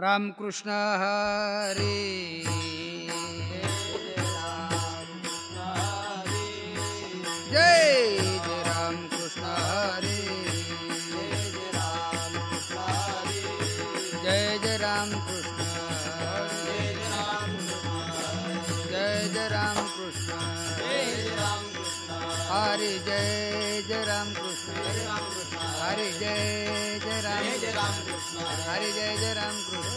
रामकृष्ण हरी जय जय रामकृष्ण हरी जय जय रामकृष्ण जय जय रामकृष्ण हरि जय जय रामकृष्ण हरि जय जय रामकृष्ण हरि जय जय रामकृष्ण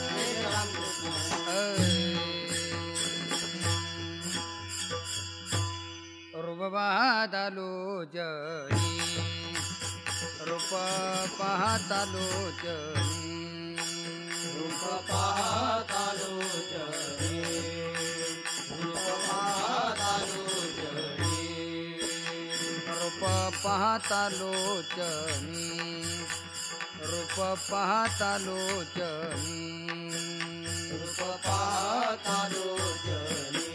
रूप पाहतालो जनी रूप पाहतालो जनी रूप पाहतालो जनी रूप पाहतालो जनी रूप पाहतालो जनी रूप पाहतालो जनी रूप पाहतालो जनी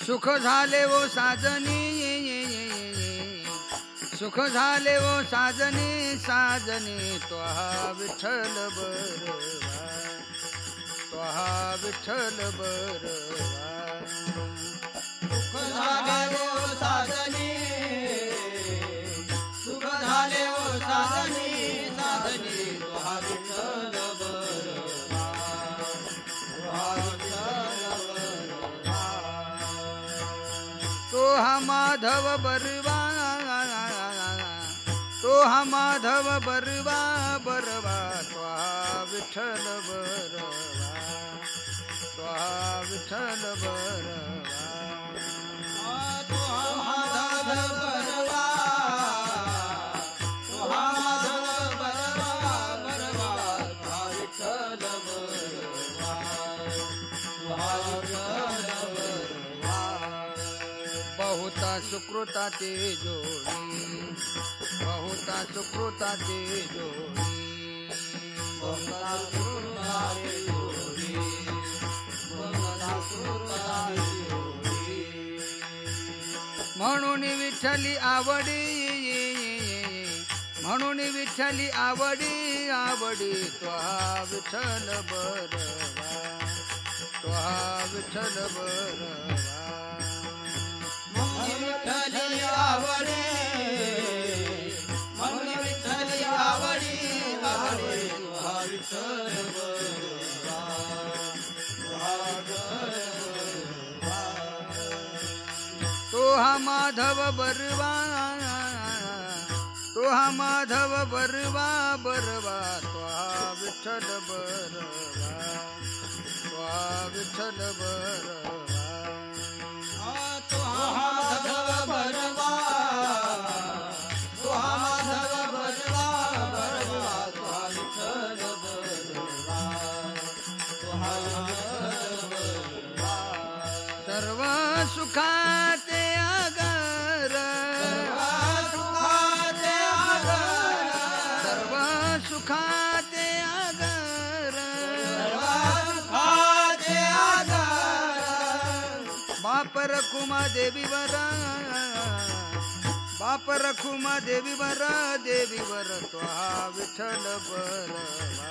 सुख झाले वो साजनी सुख झाले वो साजनी साजनी त्वहा विठ्ठल बरवा त्वहा विठ्ठल बरवा सुख झाले वो साजनी सुख झाले वो साजनी साजनी त्वहा विठ्ठल बरवा त्वहा विठ्ठल बरवा तो हा माधव बरवा तो हा माधव बरवा बरवा त्वहा विठ्ठल बरवा त्वहा विठ्ठल बरवा बहुता सुकृताचे जोडी बहुता सुकृताचे जोडी बहुता सुकृताचे जोडी बहुता सुकृताचे जोडी म्हणून विठ्ठली आवडी म्हणून विठ्ठली आवडी आवडी त्वहा विठ्ठल बरवा त्वहा विठ्ठल बरवा विठ्ठली आवडे म्हणून विठ्ठली आवडी आवडे तुहा विठ्ठल बरवा तुहा विठ्ठल बरवा तो हा माधव बरवा तो हा माधव बरवा बरवा त्वहा विठ्ठल बरवा त्वहा विठ्ठल बरवा तुहा माधव बरवा तुहा माधव बरवा बरवा तुहा विठ्ठल बरवा तुहा विठ्ठल बरवा सर्व सुखाचे आगर सुखाचे आगर सर्व सुखाचे आगर सुखाचे आगर बाप रखुमा देवीवर बाप रखुमा देवीवर देवीवर त्वहा विठ्ठल बरवा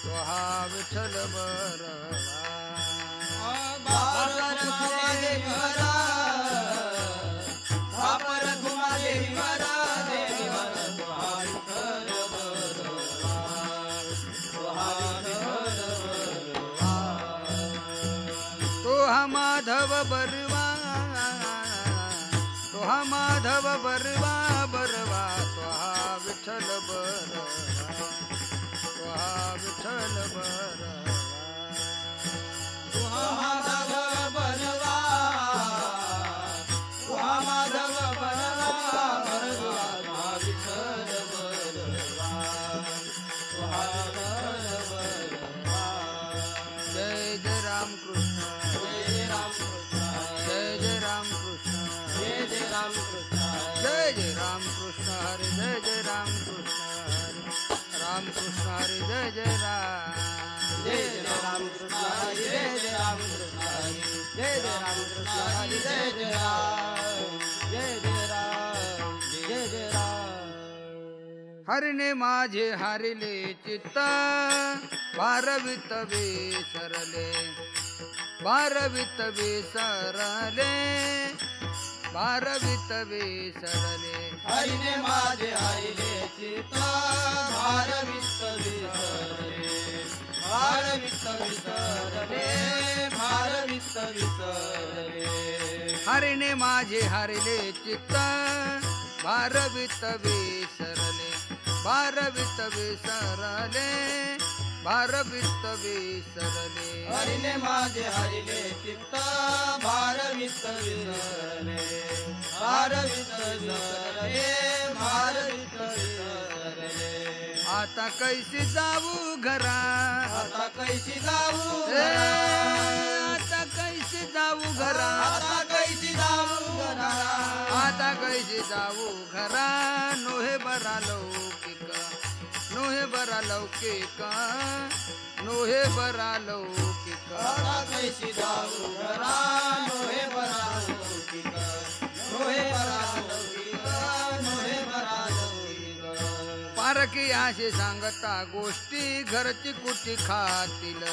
त्वहा विठ्ठल बरवा बापर घुमा देवीवर देवीवर तुहा विठ्ठल बरवा तुहा विठ्ठल बरवा तो हा माधव बरवा तो हा माधव बरवा बरवा त्वहा विठ्ठल बरवा त्वहा विठ्ठल बरवा तुहा माधव बरवा तुहा माधव बरवा बरवा तुहा विठ्ठल बरवा तुहा विठ्ठल बरवा जय जय रामकृष्ण जय रामकृष्ण जय जय रामकृष्ण जय जय रामकृष्ण जय जय रामकृष्ण हरे जय जय रामकृष्ण हरे रामकृष्ण हरे जय जय राम जय जय रामकृष्ण हरे जय जय रामकृष्ण हरे जय जय रामकृष्ण हरे जय जय राम जय जय राम जय जय राम हरिने माझे हारिले चित्त भारवित विसरले भारवित विसरले भारवित विसरले हरिने माझे हरिले चित्त भारवित विसरले भारवित विसरले भारवित विसरले हरिने माझे हरिले चित्त भारवित विसरले भारवित विसरले भारवित विसरले हरिने माझे हरिले चित्त भारवित विसरले भारवित विसरले भारवित विसरले आता कैसी जाऊ घरा आता कैसी जाऊ आता कैसी जाऊ घरा आता कैसी जाऊ घरा आता कैसी जाऊ घरा नोहे बरा लौकिक नोहे बरा लौकिक नोहे बरा लौकिक आता कैसी जाऊ घरा नोहे बरा लौकिक नोहे बरा लौकिक नोहे बरा लौकिक पारखी असे सांगता गोष्टी घरची कुठी खातील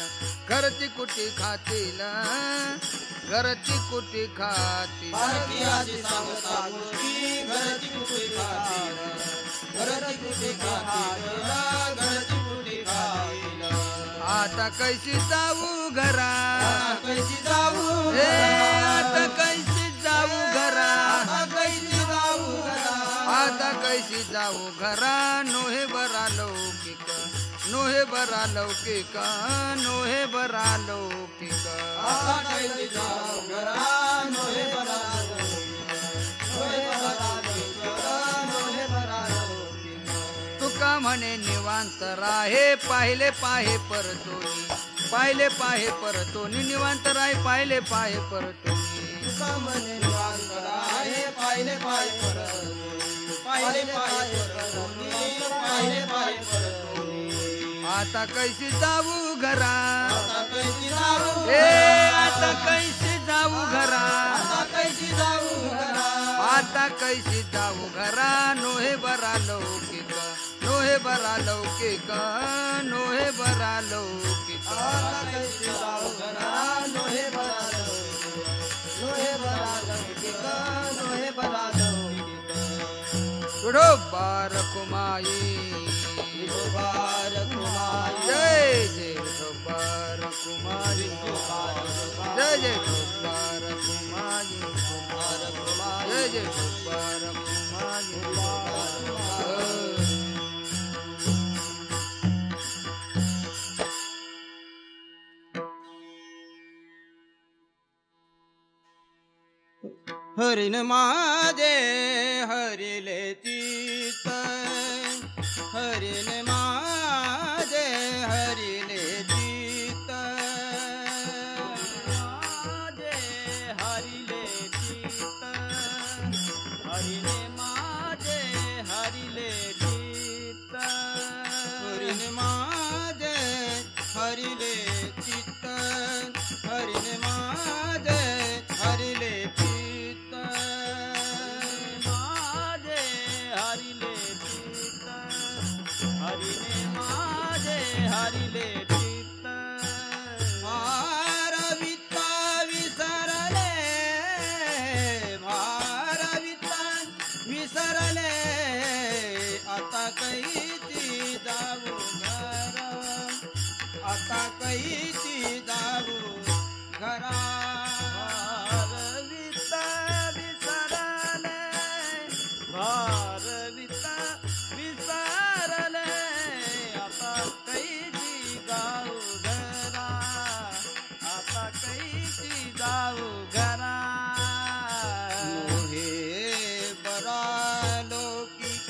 घरची कुठी खातील घरची कुठी खातील पारखी अशी सांगता गोष्टी घरची कुठे खातील घरची कुठे खातील घरची कुठे खातील आता कैसी जाऊ घरा आता कैसी जाऊ आता कैसी जाऊ घरा आता कैसी जाऊ घरा आता कैसी जाऊ घरा नोहे बरा लौकिक नोहे बरा लौकिक नोहे बरा लौकिक आता कैसी जाऊ घरा नोहे बरा लौकिक नोहे बरा लौकिक नोहे बरा लौकिक तुका म्हणे निवांत राहे पाहिले पाहे परतोनी पाहिले पाहे परतोनी निवांत राहे पाहिले पाहे परतोनी तुका म्हणे निवांत राहे पाहिले पाय परतोनी पाहिले पाय परतोनी पाहिले पाय परतोनी आता कैसी जाऊ घरा आता कैसी जाऊ आता कैसी जाऊ घरा आता कैसी जाऊ घरा आता कैसी जाऊ घरा नोहे बरा लौकिक नोहे बरा लौकिक नोहे बरा लौकिक आता कैसी जाऊ घरा नोहे बरा लौकिक नोहे बरा लौकिक नोहे बरा लौकिक पुढो बार कुमाई विठोबार कुमारी जय जय विठोबार कुमारी जय जय विठोबार कुमारी जय जय विठोबार कुमारी हरिन माझे हरिले चित्त हरिन माझे हरिले चित्त माझे हरिले चित्त हरिने माझे हरिले चित्त हरिन माझे हरिले चित्त हरिन माझे हरिले चित्त माझे हरिले चित्त हरिने माझे हरिले चित्त भारविता विसरले भारविता विसरले आता कैची जाऊ घरा आता कैची जाऊ घरा भारविता विसरले भारविता विसरले आता कैची जाऊ घरा आता कैची जाऊ घरा नोहे बरा लौकिक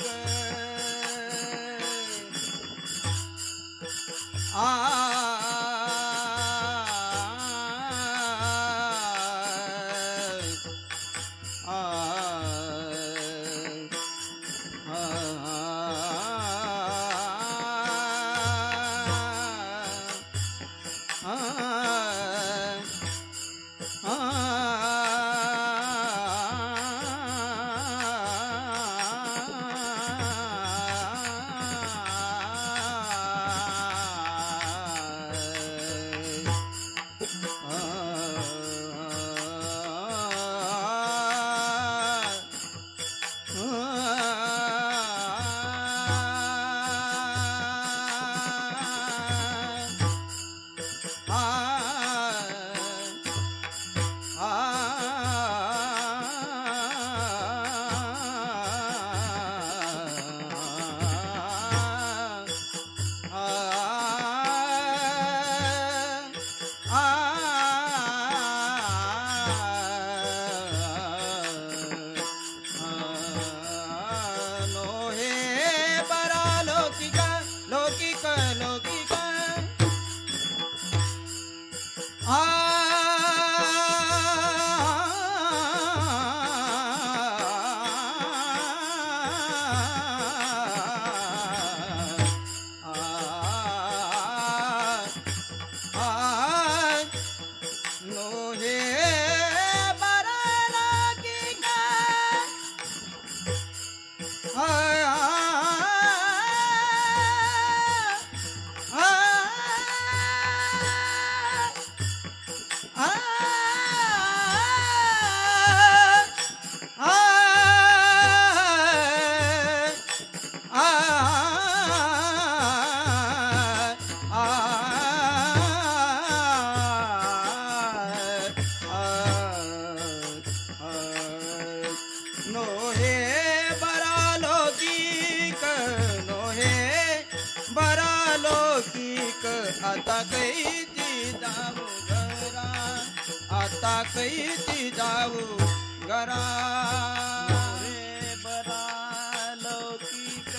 आता कैची जाऊ घरा आता कैची जाऊ घरा रे बरा लौकिक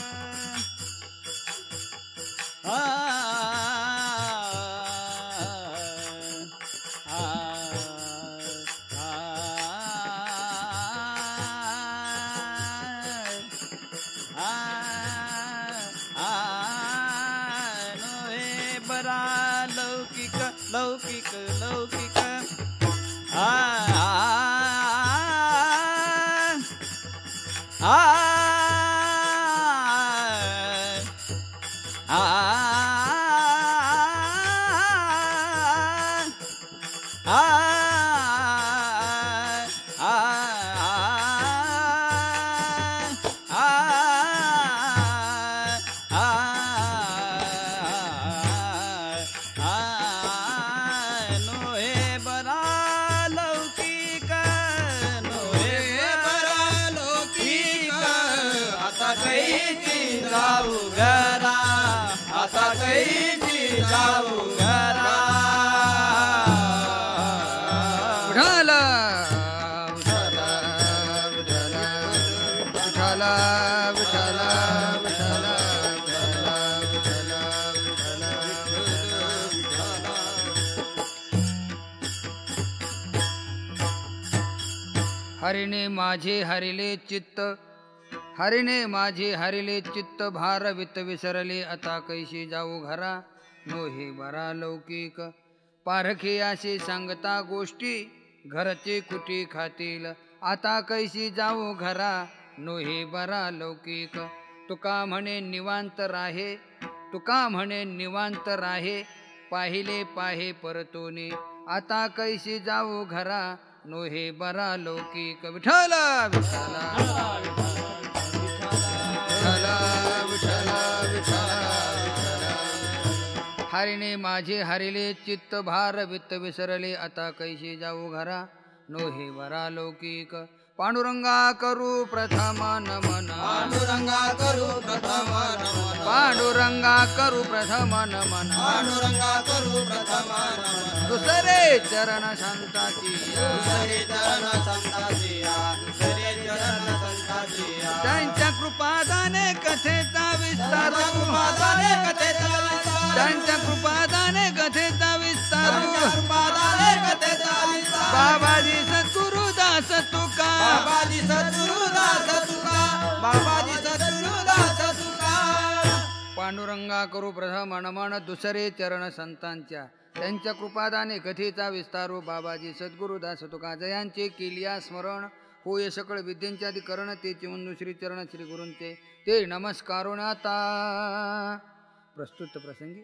लौकिक लौकिक आ आ जाऊ घरा आता कैची जाऊ घरा विठाला विठाला विठाला विठाला विठाला विठाला विठाला विठाला हरिने माझे हरिले चित्त हरिने माझे हरिले चित्त भारवित विसरले आता कैशी जाऊ घरा नोहे बरा लौकिक पारखे असे सांगता गोष्टी घरचे कुटी खातील आता कैशी जाऊ घरा नोहे बरा लौकिक तुका म्हणे निवांत राहे तुका म्हणे निवांत राहे पाहिले पाहे परतोने आता कैशी जाऊ घरा नोहे बरा लौकिक विठ्ठला विठ्ठला हरिने माझे हरिले चित्त भारवित विसरले आता कैशी जाऊ घरा नोहे बरा लौकिक पांडुरंगा करू प्रथम नमन पांडुरंगा करू प्रथम नमन पांडुरंगा करू प्रथम नमन पांडुरंगा करू प्रथम नमन दुसरे चरण संताची दुसरे चरण संताची दुसरे चरण संताची त्यांच्या कृपादाने कथेचा विस्तार कृपादाने कथेचा विस्तार त्यांच्या कृपादाने कथेचा विस्तार कृपादाने कथेचा विस्तार बाबाजी सद्गुरुदास तुका बाबाजी सद्गुरुदास तुका बाबाजी सद्गुरुदास तुका पांडुरंगा करू प्रथम नमन दुसरे चरण संतांच्या त्यांच्या कृपादाने कथेचा विस्तार बाबाजी सद्गुरुदास तुका जयांचे केलिया स्मरण होय सकळ विद्यांचे अधिकरण ते चिवंदू श्री चरण श्री गुरूंचे ते नमस्कारून आता प्रस्तुत प्रसंगी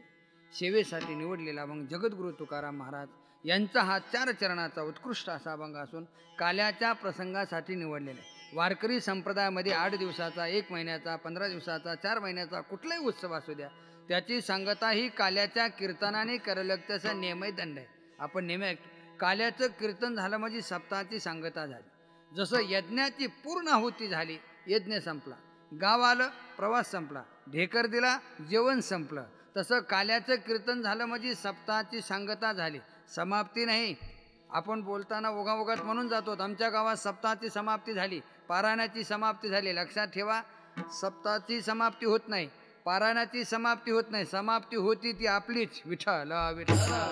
सेवेसाठी निवडलेला अभंग जगद्गुरु तुकाराम महाराज यांचा हा 4 चरणाचा उत्कृष्ट असा अभंग असून काल्याच्या प्रसंगासाठी निवडलेला आहे। वारकरी संप्रदायामध्ये 8 दिवसाचा 1 महिन्याचा 15 दिवसाचा 4 महिन्याचा कुठलाही उत्सव असू द्या त्याची सांगता ही काल्याच्या कीर्तनाने करलग तसा नियमही दंड आहे। आपण नेहमी काल्याचं कीर्तन झालं म्हणजे सप्ताहाची सांगता झाली। जसं यज्ञाची पूर्ण आहुती झाली यज्ञ संपला गाव आलं प्रवास संपला ढेकर दिला जेवण संपलं तसं काल्याचं कीर्तन झालं म्हणजे सप्ताहाची सांगता झाली समाप्ती नाही। आपण बोलताना ओघाओघात म्हणून जातो आमच्या गावात सप्ताहाची समाप्ती झाली पारायणाची समाप्ती झाली लक्षात ठेवा सप्ताहाची समाप्ती होत नाही पारायणाची समाप्ती होत नाही समाप्ती होती ती आपलीच विठ्ठला विठ्ठला।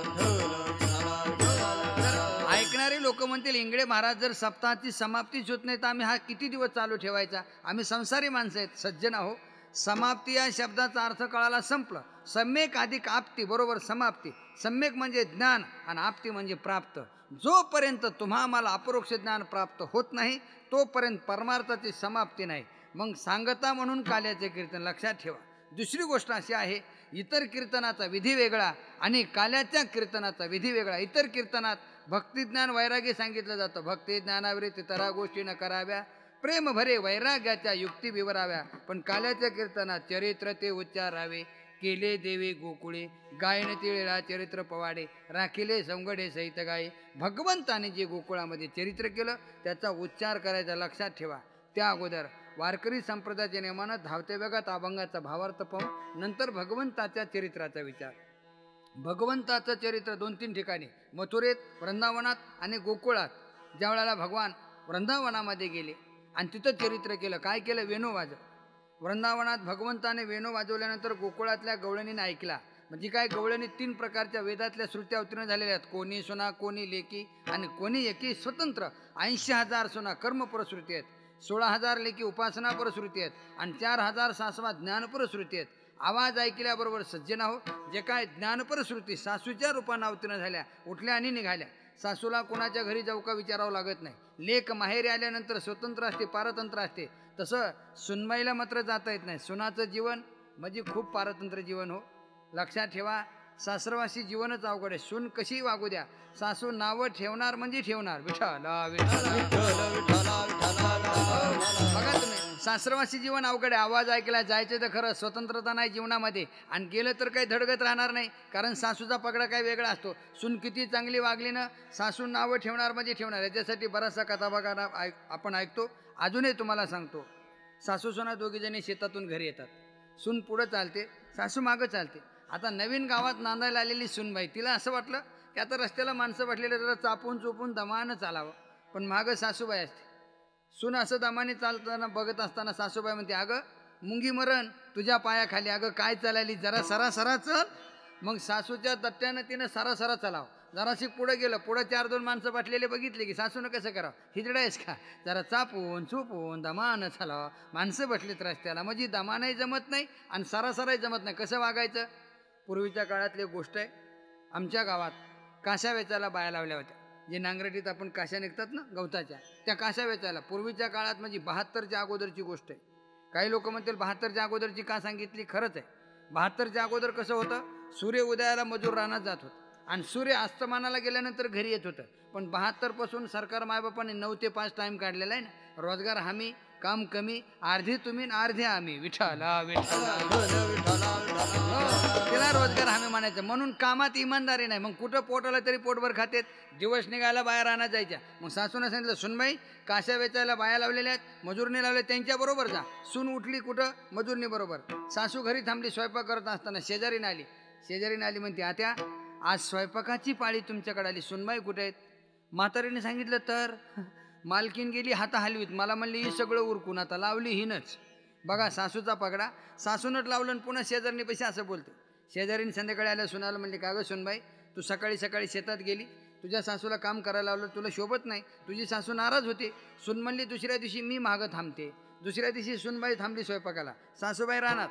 ऐकणारे लोक म्हणतील इंगळे महाराज जर सप्ताहाची समाप्तीच होत नाही तर आम्ही हा किती दिवस चालू ठेवायचा आम्ही संसारी माणसं आहेत सज्जन आहो। समाप्ती या शब्दाचा अर्थ कळाला संपलं सम्यक अधिक आप्ती बरोबर समाप्ती सम्यक म्हणजे ज्ञान आणि आप्ती म्हणजे प्राप्त जोपर्यंत तुम्हा मला अपरोक्ष ज्ञान प्राप्त होत नाही तोपर्यंत परमार्थाची समाप्ती नाही। मग सांगता म्हणून काल्याचे कीर्तन लक्षात ठेवा। दुसरी गोष्ट अशी आहे इतर कीर्तनाचा विधी वेगळा आणि काल्याच्या कीर्तनाचा विधी वेगळा। इतर कीर्तनात भक्तिज्ञान वैराग्य सांगितलं जातं भक्ती ज्ञानावरीत इतरा गोष्टी न कराव्या प्रेम भरे वैराग्याच्या युक्ती विवराव्या पण काल्याच्या कीर्तनात चरित्र ते उच्चारावे केले देवे गोकुळे गायन तिळेला चरित्र पवाडे राखिले संगडे सहित गाये भगवंताने जे गोकुळामध्ये चरित्र केलं त्याचा उच्चार करायचा लक्षात ठेवा। त्या अगोदर वारकरी संप्रदायाच्या नियमानं धावत्या वेगात अभंगाचा भावार्थ पाहून नंतर भगवंताच्या चरित्राचा विचार भगवंताचं चरित्र 2-3 ठिकाणी, मथुरेत, वृंदावनात आणि गोकुळात. ज्या वेळेला भगवान वृंदावनामध्ये गेले आणि तिथं चरित्र केलं, काय केलं? वेणू वाजव. वृंदावनात भगवंताने वेणू वाजवल्यानंतर गोकुळातल्या गवळणीने ऐकला. म्हणजे काय? गवळणी 3 प्रकारच्या वेदातल्या श्रुत्या अवतीर्ण झालेल्या आहेत. कोणी सुना, कोणी लेकी आणि कोणी एकी स्वतंत्र. 80,000 सुना कर्मपरश्रुती आहेत, 16,000 लेकी उपासना परश्रुती आहेत आणि 4,000 सासवा ज्ञानपरश्रुती आहेत. आवाज ऐकल्याबरोबर सज्जना हो, जे काय ज्ञानपरश्रुती सासूच्या रूपानं अवतीर्ण झाल्या, उठल्या आणि निघाल्या. सासूला कोणाच्या घरी जाऊ का विचारावं लागत नाही. लेक माहेरी आल्यानंतर स्वतंत्र असते, पारतंत्र असते. तसं सुनबाईला मात्र जाता येत नाही. सुनाचं जीवन म्हणजे खूप पारतंत्र जीवन हो. लक्षात ठेवा, सासरवासी जीवनच अवघड आहे. सून कशी वागू द्या, सासू नावं ठेवणार म्हणजे ठेवणार. विठ्ठला विठ्ठला. बघा तुम्ही, सासरवासी जीवन अवघड आहे. आवाज ऐकला जायचं तर खरं, स्वतंत्रता नाही जीवनामध्ये आणि गेलं तर काही धडगत राहणार नाही, कारण सासूचा पगडा काही वेगळा असतो. सून किती चांगली वागली ना, सासू नावं ठेवणार म्हणजे ठेवणार. याच्यासाठी बराचसा कथा बघा आपण ऐकतो. अजूनही तुम्हाला सांगतो, सासू सुना दोघीजणी शेतातून घरी येतात. सून पुढं चालते, सासू मागं चालते. आता नवीन गावात नांदायला आलेली सूनबाई, तिला असं वाटलं की आता रस्त्याला माणसं वाटलेलं, जरा चापून चोपून दमानं चालावं, पण मागं सासूबाई असते. सून असं दमाने चालताना बघत असताना सासूबाई म्हणते, अगं मुंगी मरण तुझ्या पायाखाली, अगं काय चालायली, जरा सरा चल. मग सासूच्या तट्ट्यानं तिनं सरा चालावं. जराशी पुढं गेलं, पुढं 4-2 माणसं बाटलेले बघितले की सासूनं कसं करावं, हिजडा आहेस का, जरा चापून चुपून दमानं चालावं. माणसं बसलीत रस्त्याला, म्हणजे दमानही जमत नाही आणि सरासराही जमत नाही. कसं वागायचं? पूर्वीच्या काळातली गोष्ट आहे. आमच्या गावात काशा वेचायला बाया लावल्या होत्या. जे नांगरटीत आपण काशा निघतात ना गवताच्या, त्या काशा वेचायला. पूर्वीच्या काळात म्हणजे 72च्या अगोदरची गोष्ट आहे. काही लोक म्हणतील 72च्या अगोदरची का सांगितली, खरंच आहे. 72च्या अगोदर कसं होतं, सूर्य उदयाला मजूर रानात जात होतं आणि सूर्य अस्तमानाला गेल्यानंतर घरी येत होतं. पण 72 पासून सरकार मायबापाने 9 ते 5 टाईम काढलेला आहे ना. रोजगार हमी, काम कमी, अर्धी तुम्ही अर्धे आम्ही. विठ्ठला विठ्ठला. तिला रोजगार हमी म्हणायचं. म्हणून कामात इमानदारी नाही. मग कुठं पोट आलं तरी पोटभर खातेत. दिवस निघायला बाहेर राहण्यात जायच्या. मग सासूनं सांगितलं, सुनबाई काशा वेचायला बाया लावलेल्या आहेत, मजूरने लावले, त्यांच्याबरोबर जा. सून उठली कुठं, मजूरनी बरोबर. सासू घरी थांबली. स्वयंपाक करत असताना शेजारीने आली म्हणते, आत्या आज स्वयंपाकाची पाळी तुमच्याकडे आली, सुनबाई कुठे आहेत? म्हातारीने सांगितलं तर मालकीन गेली हाता हलवीत, मला म्हणली ही सगळं उरकून, आता लावली हिनच. बघा सासूचा पगडा, सासूनच लावलं आणि पुन्हा शेजारीने पैसे असं बोलते. शेजारीने संध्याकाळी आल्या, सुनाला म्हणली, का गं सुनबाई तू सकाळी शेतात गेली, तुझ्या सासूला काम करायला लावलं, तुला शोभत नाही. तुझी सासू नाराज होते. सून म्हणली दुसऱ्या दिवशी मी मागं थांबते. दुसऱ्या दिवशी सुनबाई थांबली स्वयंपाकाला, सासूबाई रानात.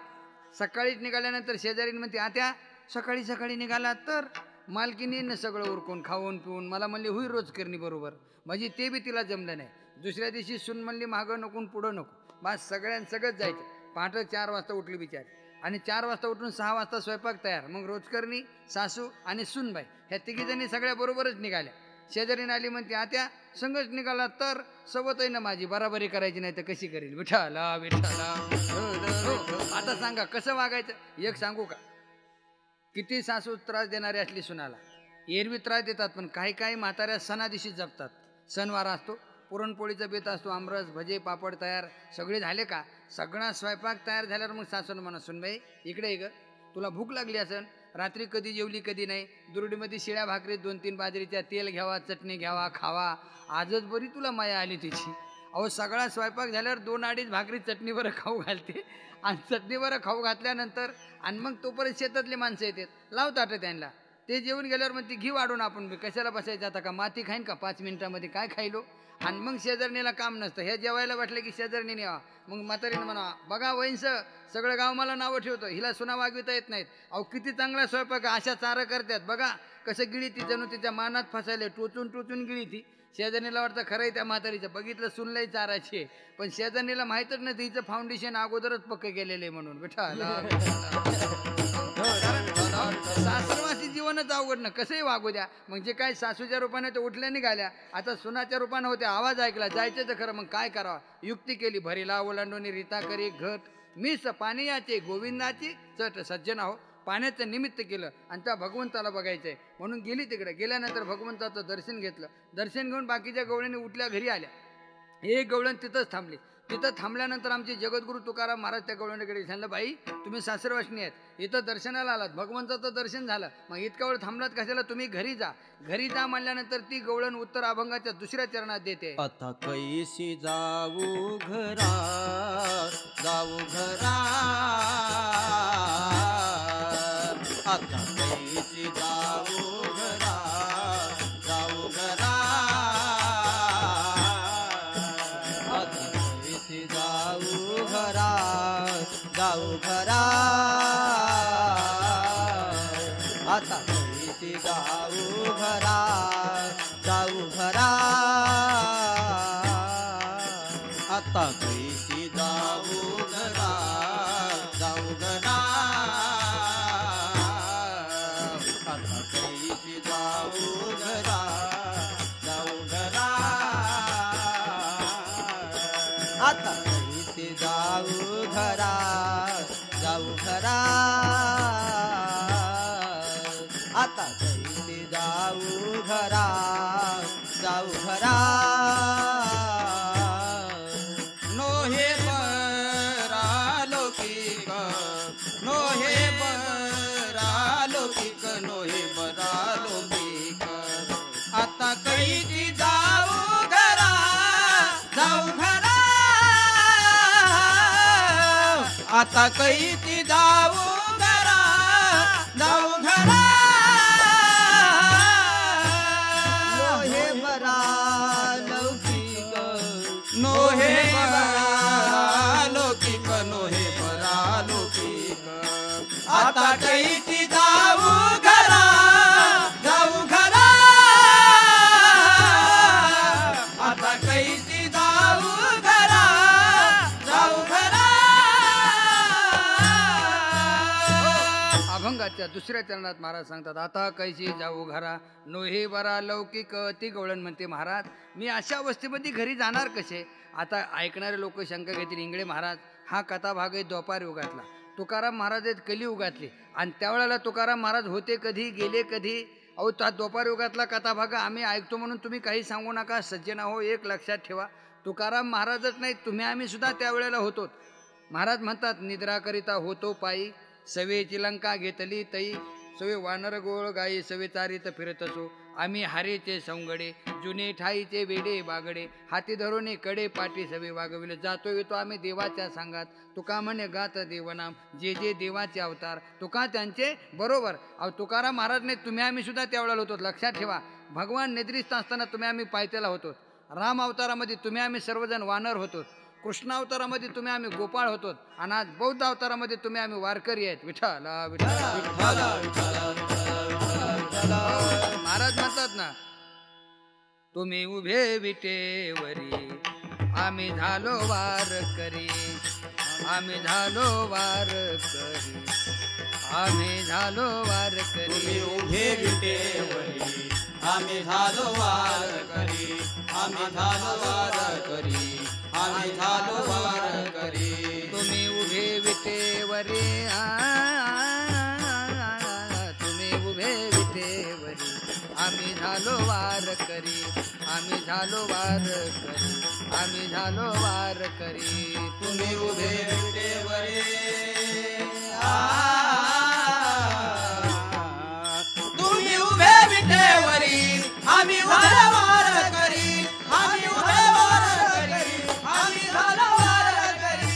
सकाळीच निघाल्यानंतर शेजारीने म्हणते, आत्या सकाळी निघाला तर मालकीने सगळं उरकून खाऊन पिऊन, मला म्हणली हुई रोज करणी बरोबर. म्हणजे ते बी तिला जमलं नाही. दुसऱ्या दिवशी सून म्हणली मागं नको पुढं नको, बस सगळंच जायचं. पहाटे 4 वाजता उठली बिचारी आणि 4 वाजता उठून 6 वाजता स्वयंपाक तयार. मग रोजकरणी सासू आणि सूनबाई ह्या तिघीजणी सगळ्या बरोबरच निघाल्या. शेजारीने आली म्हणते, आत्या संगच निघाला तर सवत आहे ना माझी, बराबरी करायची नाही तर कशी करील. विठ्ठला विठ्ठला. आता सांगा कसं वागायचं. एक सांगू का, किती सासू त्रास देणारी असली सुनाला, एरवी त्रास देतात, पण काही म्हाताऱ्या सणादिवशी जपतात. सणवार असतो, पुरणपोळीचा बेत असतो, आमरस भजे पापड तयार सगळे झाले का, सगळा स्वयंपाक तयार झाल्यावर मग सासून म्हणा, सुनबाई इकडे ये ग, तुला भूक लागली असेल, रात्री कधी जेवली कधी नाही, दुरडीमध्ये शिळ्या भाकरीत 2-3 बाजरीच्या तेल घ्यावा, चटणी घ्यावा, खावा, आजच बरी तुला माया आली तिची. अहो सगळा स्वयंपाक झाल्यावर 2-2.5 भाकरी चटणीवर खाऊ घालते आणि चटणीवर खाऊ घातल्यानंतर आणि मग तोपर्यंत शेतातले माणसं येतात, लावतात त्यांना. ते जेवून गेल्यावर मग ती घी वाढून आपण कशाला बसायचं, आता का माती खाईन का 5 मिनिटामध्ये, काय खायलो. आणि मग शेजारणीला काम नसतं, हे जेवायला वाटलं की शेजारणीने यावा. मग म्हातारीने म्हणा, बघा वैंस सगळं गाव मला नावं ठेवतं, हिला सुना वागविता येत नाहीत. अहो किती चांगला स्वयंपाक, अशा चारं करतात बघा कसं गिळी ती, जणू तिच्या मानात फसायले, टोचून गिळी ती. शेजारणीला वाटतं खरंय त्या म्हातारीचं, बघितलं सुनलंय चाराची आहे, पण शेजारणीला माहीतच नाही हिचं फाउंडेशन अगोदरच पक्क केलेलं आहे म्हणून. सासरवासी जीवनच अवघड ना, कसंही वागू द्या. म्हणजे काय, सासूच्या रूपाने तर उठल्या निघाल्या, आता सुनाच्या रूपाने होत्या. आवाज ऐकला, जायचं तर खरं, मग काय करावं. युक्ती केली, भरीला ओलांडून रीता करी घट मिस पाणी याचे गोविंदाची चट. सज्जन आहो, पाण्याचं निमित्त केलं आणि त्या भगवंताला बघायचंय म्हणून गेली तिकडे. गेल्यानंतर भगवंताचं दर्शन घेतलं. दर्शन घेऊन बाकीच्या गवळणी उठल्या, घरी आल्या. एक गवळण तिथंच थांबली. तिथं थांबल्यानंतर आमचे जगद्गुरू तुकाराम महाराज त्या गवळणीकडे सांगितलं, बाई तुम्ही सासरवासनी आहेत, इथं दर्शनाला आलात, भगवंताचं दर्शन झालं, मग इतका वेळ थांबलात कशाला, तुम्ही घरी जा. घरी जा म्हणल्यानंतर ती गवळण उत्तर अभंगाच्या दुसऱ्या चरणात देते. आता कैसी जाऊ घरा, जाऊ घरा, आता कैसी जाऊ घरा, जाऊ घरा, आता कैसी जाऊ घरा, जाऊ घरा, आता कैसी जाऊ घरा, जाऊ घरा, आता कैसी जाऊ घरा, जाऊ घरा, आता कैसी जाऊ घरा, जाऊ घरा, आता कैसी जाऊ घरा, जाऊ घरा, आता कैसी जाऊ घरा, जाऊ घरा. नोहे बरा लौकिक, नोहे बरा लौकिक, नोहे बरा लौकिक, आता कैसी जाऊ घरा, जाऊ घरा, आता कैसी जाऊ घरा, जाऊ घरा. नोहे बरा लौकिक, नोहे बरा लौकिक, नोहे बरा लौकिक, आता कैसी जाऊ घरा, जाऊ घरा, आता कैसी जाऊ घरा, जाऊ घरा. अभंगाच्या दुसऱ्या चरणात महाराज सांगतात, आता कैसी जाऊ घरा, नोहे बरा लौकिक. ती गवळण म्हणते, महाराज मी अशा अवस्थेमध्ये घरी जाणार कसे. आता ऐकणारे लोक शंका घेतील, इंगळे महाराज हा कथाभाग आहे द्वापार युगातला, तुकाराम महाराज आहेत कलियुगातले, आणि त्यावेळेला तुकाराम महाराज होते कधी, गेले कधी. अहो त्या द्वापार युगातला कथाभाग आम्ही ऐकतो म्हणून तुम्ही काही सांगू नका. सज्जना हो, एक लक्षात ठेवा, तुकाराम महाराजच नाही, तुम्ही आम्ही सुद्धा त्यावेळेला होतो. महाराज म्हणतात, निद्रा करिता होतो पायी, सवेची लंका घेतली तई, सवे वानर गोळ गाई, सवे चारीत फिरत असो, आम्ही हारेचे सौंगडे, जुने ठाईचे वेडे बागडे, हाती धरोने कडे पाठी सवे वागविले, जातो येतो आम्ही देवाच्या सांगात, तुका म्हणे गात देवनाम, जे जे देवाचे अवतार तुका त्यांचे बरोबर. अहो तुकाराम महाराज नाही, तुम्ही आम्ही सुद्धा त्यावेळेला होतो. लक्षात ठेवा, भगवान निद्रिस्त असताना तुम्ही आम्ही पायथ्याला होतो, राम अवतारामध्ये तुम्ही आम्ही सर्वजण वानर होतो, कृष्ण अवतारामध्ये तुम्ही आम्ही गोपाळ होतो, आणि आज बौद्ध अवतारामध्ये तुम्ही आम्ही वारकरी आहेत. विठ्ठल महाराज म्हणतात ना, तुम्ही उभे विटेवरी, आम्ही झालो वारकरी, आम्ही झालो वारकरी, आम्ही झालो वारकरी. तुम्ही उभे विटेवरी, आम्ही झालो वारकरी, आम्ही झालो वारकरी, आम्ही झालो वारकरी. तुम्ही उभे विटेवरी, तुम्ही उभे विटेवरी, आम्ही झालो वारकरी, आम्ही झालो वारकरी, आम्ही झालो वारकरी. तुम्ही उभे विटेवरी, तुम्ही उभे विटेवरी, आम्ही झालो वारकरी, आम्ही उभे वारकरी, आम्ही झालो वारकरी.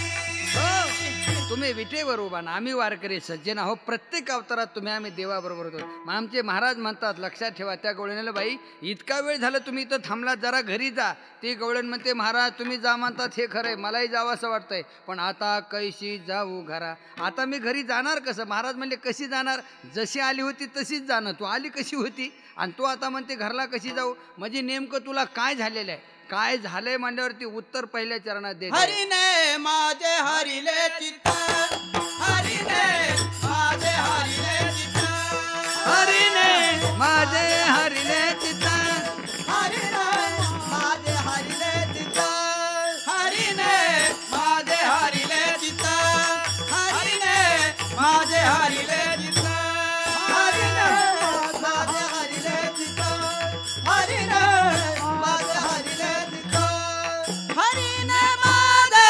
तुम्ही विटेवर उभा ना, आम्ही वारकरी. सज्जन आहो, प्रत्येक अवतारात तुम्ही आम्ही देवाबरोबर होतो. मग आमचे महाराज म्हणतात, लक्षात ठेवा, त्या गवळणीला, बाई इतका वेळ झाला तुम्ही इथं थांबलात, जरा घरी जा. ती गवळण म्हणते, महाराज तुम्ही जा म्हणतात हे खरंय, मलाही जावं असं वाटतंय, पण आता कैशी जाऊ घरा, आता मी घरी जाणार कसं. महाराज म्हणले, कशी जाणार, जशी आली होती तशीच जाणं, तू आली कशी होती आणि तू आता म्हणते घरला कशी जाऊ. म्हणजे नेमकं तुला काय झालेलं आहे, काय झालंय म्हणल्यावरती उत्तर पहिल्या चरणात दे. हरिने माझे हरिले चित्त, हरिने माझे हरिले चित्त, हरिने माझे हरिले चित्त, हरिने माझे हरिले चित्त, हरिने माझे हरिले चित्त, हरिने माझे हरिले चित्त, हरिने माझे हरिले चित्त, हरिने माझे हरिले चित्त, हरिने माझे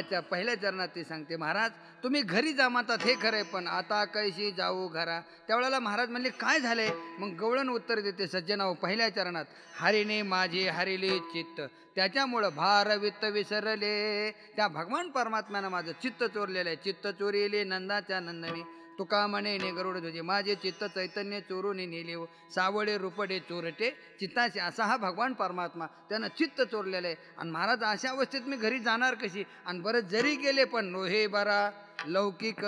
अभंगाच्या पहिल्या चरणात ते सांगते, महाराज तुम्ही घरी जा म्हणतात हे खरंय, पण आता कैशी जाऊ घरा. त्यावेळेला महाराज म्हणले काय झाले? मग गवळण उत्तर देते सज्जनाओ पहिल्या चरणात, हरीने माझे हरिले चित्त, त्याच्यामुळं भार वित्त विसरले. त्या भगवान परमात्म्यानं माझं चित्त चोरलेलं आहे. चित्त चोरिले नंदाच्या नंदनी, तुका म्हणे ने गरुड ध्वजे, माझे चित्त चैतन्य चोरून नेले, सावळे रुपडे चोरटे चित्ताचे. असा हा भगवान परमात्मा, त्यानं चित्त चोरलेलं आहे. आणि महाराज अशा अवस्थेत मी घरी जाणार कशी? आणि बरं जरी गेले पण नोहे बरा लौकिक,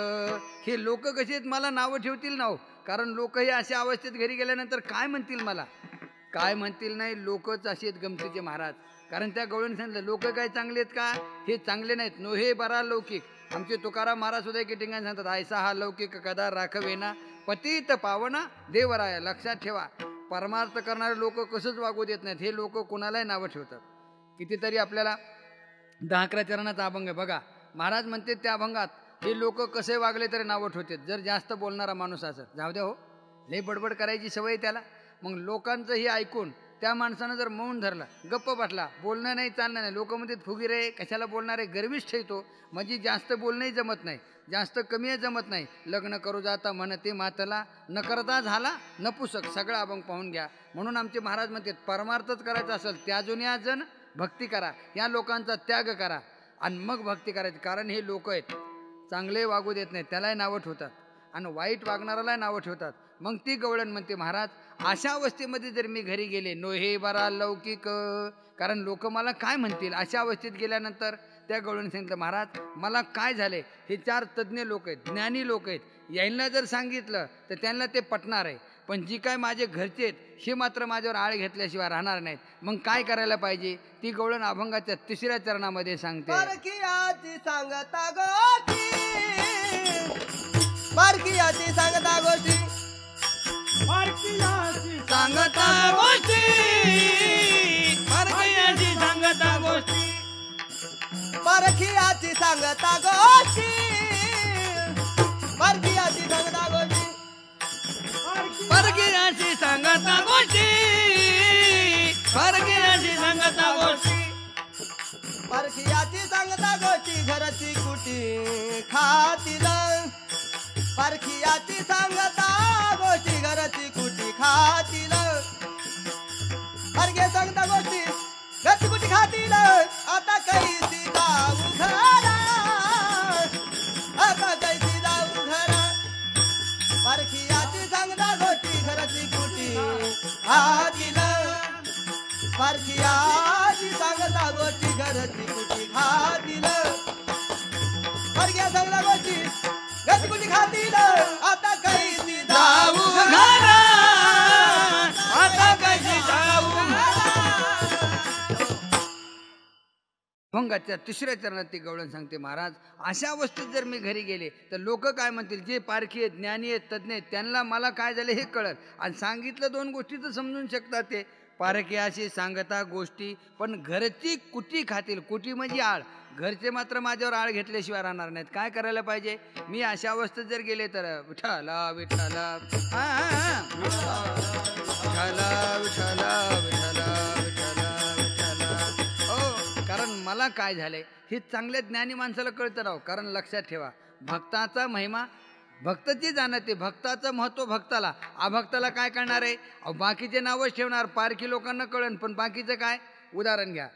हे लोक कसे आहेत मला नावं ठेवतील ना हो. कारण लोक हे अशा अवस्थेत घरी गेल्यानंतर काय म्हणतील, मला काय म्हणतील नाही, लोकच असे आहेत गमतीचे महाराज. कारण त्या गवळीने सांगितलं लोक काय चांगले आहेत का? हे चांगले नाहीत. नोहे बरा लौकिक. आमचे तुकाराम महाराज सुद्धा एके ठिकाणी सांगतात, ऐसा हा लौकिक कदा राखवेना पतित पावना देवराया. लक्षात ठेवा, परमार्थ करणारे लोक कसंच वागू देत नाहीत. हे लोक कुणालाही नावं ठेवतात. कितीतरी आपल्याला 10-11 चरणाचा अभंग आहे बघा. महाराज म्हणते त्या अभंगात हे लोक कसे वागले तरी नावं ठेवतात. जर जास्त बोलणारा माणूस असेल, जाऊ द्या हो, लई बडबड करायची सवय त्याला. मग लोकांचं हे ऐकून त्या माणसानं जर मौन धरला, गप्प बसला, बोलणं नाही चालणं नाही, लोक म्हणतात फुगीर आहे, कशाला बोलणार आहे, गर्विष्ठ येतो. म्हणजे जास्त बोलणंही जमत नाही, जास्त कमी जमत नाही. लग्न करू जाता म्हणते मातला, न करता झाला नपुसक. सगळा अभंग पाहून घ्या. म्हणून आमचे महाराज म्हणतात परमार्थच करायचा असेल त्याजून या जण भक्ती करा, या लोकांचा त्याग करा आणि मग भक्ती करायची. कारण हे लोक आहेत चांगले वागू देत नाहीत, त्यालाही नावं ठेवतात आणि वाईट वागणाऱ्यालाही नावं ठेवतात. मग ती गवळण म्हणते महाराज अशा अवस्थेमध्ये जर मी घरी गेले, नोहे बरा लौकिक, कारण लोक मला काय म्हणतील. अशा अवस्थेत गेल्यानंतर त्या गवळण सांगितलं, महाराज मला काय झाले, हे 4 तज्ज्ञ लोक आहेत, ज्ञानी लोक आहेत, यांना जर सांगितलं तर त्यांना ते पटणार आहे. पण जी काय माझे घरचे आहेत हे मात्र माझ्यावर आळ घेतल्याशिवाय राहणार नाहीत. मग काय करायला पाहिजे? ती गवळण अभंगाच्या 3ऱ्या चरणामध्ये सांगते, परकीयाची सांगता गोष्टी, परकीयाची सांगता गोष्टी, परकीयाची सांगता गोष्टी, परकीयाची सांगता गोष्टी, परकीयाची सांगता गोष्टी, परकीयाची सांगता गोष्टी, परकीयाची सांगता गोष्टी, परकीयाची सांगता गोष्टी, परकीयाची सांगता गोष्टी, घरची कुटी खातील. परकीयाची सांगता गोष्टी, घरची कुटी खातील. परकीय सांगता गोष्टी, घरची कुटी खातील. आता कैसी जाऊ घरा, आता कैसी जाऊ घरा. परकीयाची सांगता गोष्टी, घरची कुटी खातील. परकीयाची सांगता गोष्टी, घरची कुटी खातील. परकीय सांगता गोष्टी, घरची कुटी खातील. आता कैसी जाऊ घरा, आता कैसी जाऊ अभंगाच्या 3ऱ्या चरणात ती गवळण सांगते, महाराज अशा अवस्थेत जर मी घरी गेले तर लोक काय म्हणतील. जे पारखी आहेत, ज्ञानी आहेत, तज्ज्ञ आहेत, त्यांना मला काय झालं हे कळत. आणि सांगितलं 2 गोष्टी तर समजून शकतात ते. पारखी अशी सांगता गोष्टी, पण घरची कुटी खातील. कुटी म्हणजे आळ. घरचे मात्र माझ्यावर आळ घेतल्याशिवाय राहणार नाहीत. काय करायला पाहिजे? मी अशा अवस्थेत जर गेले तर विठ्ठला विठ्ठला, विठ्ठला विठ्ठला विठ्ठला विठ्ठला विठ्ठला. हो, कारण मला काय झालंय हे चांगल्या ज्ञानी माणसाला कळतं राव. कारण लक्षात ठेवा, भक्ताचा महिमा भक्तची जाणते, भक्ताचं महत्व भक्ताला. अभक्ताला काय करणार आहे? बाकीचे नावच ठेवणार, पारखी लोकांना कळण. पण बाकीचं काय? उदाहरण घ्या,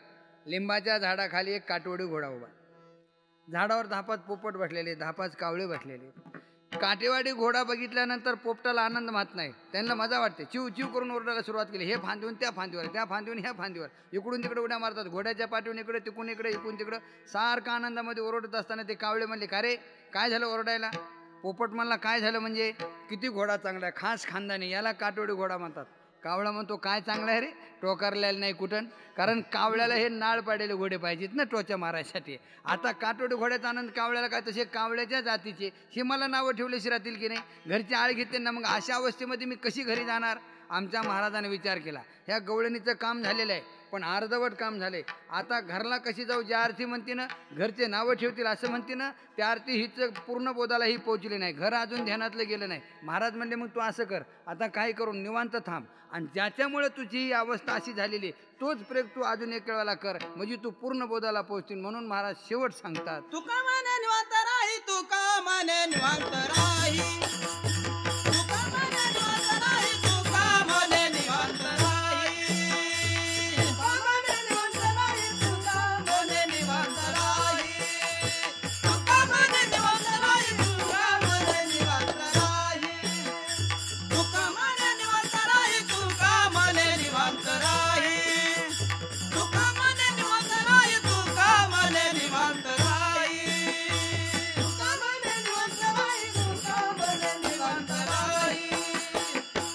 लिंबाच्या झाडाखाली एक काटवडी घोडा उभा, झाडावर 10-5 पोपट बसलेले, 10-5 कावळे बसलेले. काटेवाडी घोडा बघितल्यानंतर पोपटाला आनंद माहत नाही, त्यांना मजा वाटते. चिव चिव करून ओरडायला सुरुवात केली. हे फांदीहून त्या फांदीवर, त्या फांदीहून ह्या फांदीवर, इकडून तिकडे उड्या मारतात. घोड्याच्या पाठीहून इकडे, तिकडून इकडे, इकडून तिकडं, सारखा आनंदामध्ये ओरडत असताना ते कावळे म्हणले, का रे काय झालं ओरडायला? पोपट म्हणला, काय झालं म्हणजे किती घोडा चांगला आहे, खास खानदानी, याला काटवडी घोडा म्हणतात. कावळा म्हणतो, काय चांगला आहे रे, टोकारलेला नाही कुठं. कारण कावळ्याला हे नाळ पाडलेले घोडे पाहिजेत ना टोच्या मारायसाठी. आता काटवडी घोड्याचा आनंद कावळ्याला काय, तसे कावळ्याच्या जातीचे हे मला नावं ठेवल्याशी राहतील की नाही. घरची आळ घेते ना. मग अशा अवस्थेमध्ये मी कशी घरी जाणार? आमच्या महाराजाने विचार केला, ह्या गवळणीचं काम झालेलं आहे पण अर्धवट काम झाले, आता घरला कशी जाऊ, ज्या अर्थी म्हणते ना घरचे नावं ठेवतील असं म्हणते ना, त्या अर्थी हीच पूर्ण बोधाला ही पोहोचली नाही, घर अजून ध्यानातलं गेलं नाही. महाराज म्हणले मग तू असं कर, आता काय करून निवांत थांब आणि ज्याच्यामुळे तुझी ही अवस्था अशी झालेली तोच प्रयोग तू अजून एक वेळेला कर, म्हणजे तू पूर्ण बोधाला पोहोचतील. म्हणून महाराज शेवट सांगतात, तुका माने निवांत राही, तुका माने निवांत राही, तुका माने निवांत राही, तुका माने निवांत राही, तुका माने निवांत राही, तुका माने निवांत राही, तुका माने निवांत राही, तुका माने निवांत राही, तुका माने निवांत राही, तुका माने निवांत राही, तुका माने निवांत राही, तुका माने निवांत राही, तुका माने निवांत राही, तुका माने निवांत राही,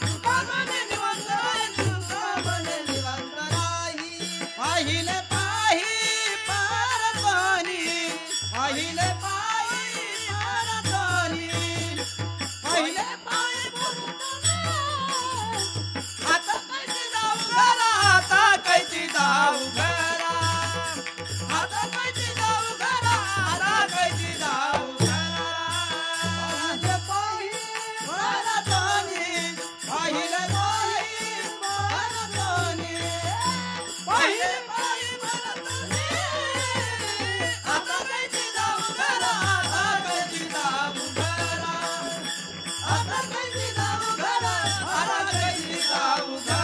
तुका माने निवांत राही, तुका माने निवांत राही. पाहिले पाही पारतोनी, पाहिले पाही पारतोनी, पाहिले पाही आता कैची जाऊ घरा, आता कैची जाऊ घरा, आता कैची जाऊ घरा, आता कैची जाऊ घरा. पाहिले पाही पारतोनी, पाहिले पाही पारतोनी, पाहिले पाही पारतोनी, आता कैची जाऊ घरा, आता कैची जाऊ घरा, आता कैची जाऊ घरा, आता कैची जाऊ घरा.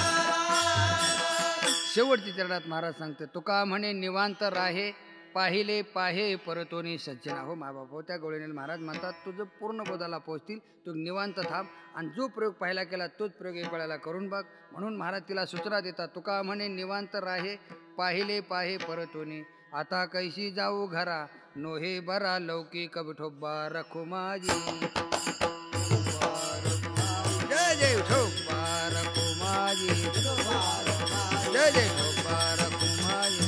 शेवटच्या चरणात महाराज सांगते, तुका म्हणे निवांत राहे, पाहिले पाहे परतोनी सज्जना. हो मा बाप हो, त्या गवळणीला महाराज म्हणतात तुझं पूर्ण बोधाला पोहोचतील, तू निवांत थांब आणि जो प्रयोग पाहिला केला तोच प्रयोग एक वेळेला करून बघ. म्हणून महाराज तिला सूचना देतात, तुका म्हणे निवांत राहे, पाहिले पाहे परतोनी, आता कैशी जाऊ घरा, नोहे बरा लौकिक विठोबा रखो माझी, जय जय विठोबा रखो माझी, जय जय विठोबा रखो माझी.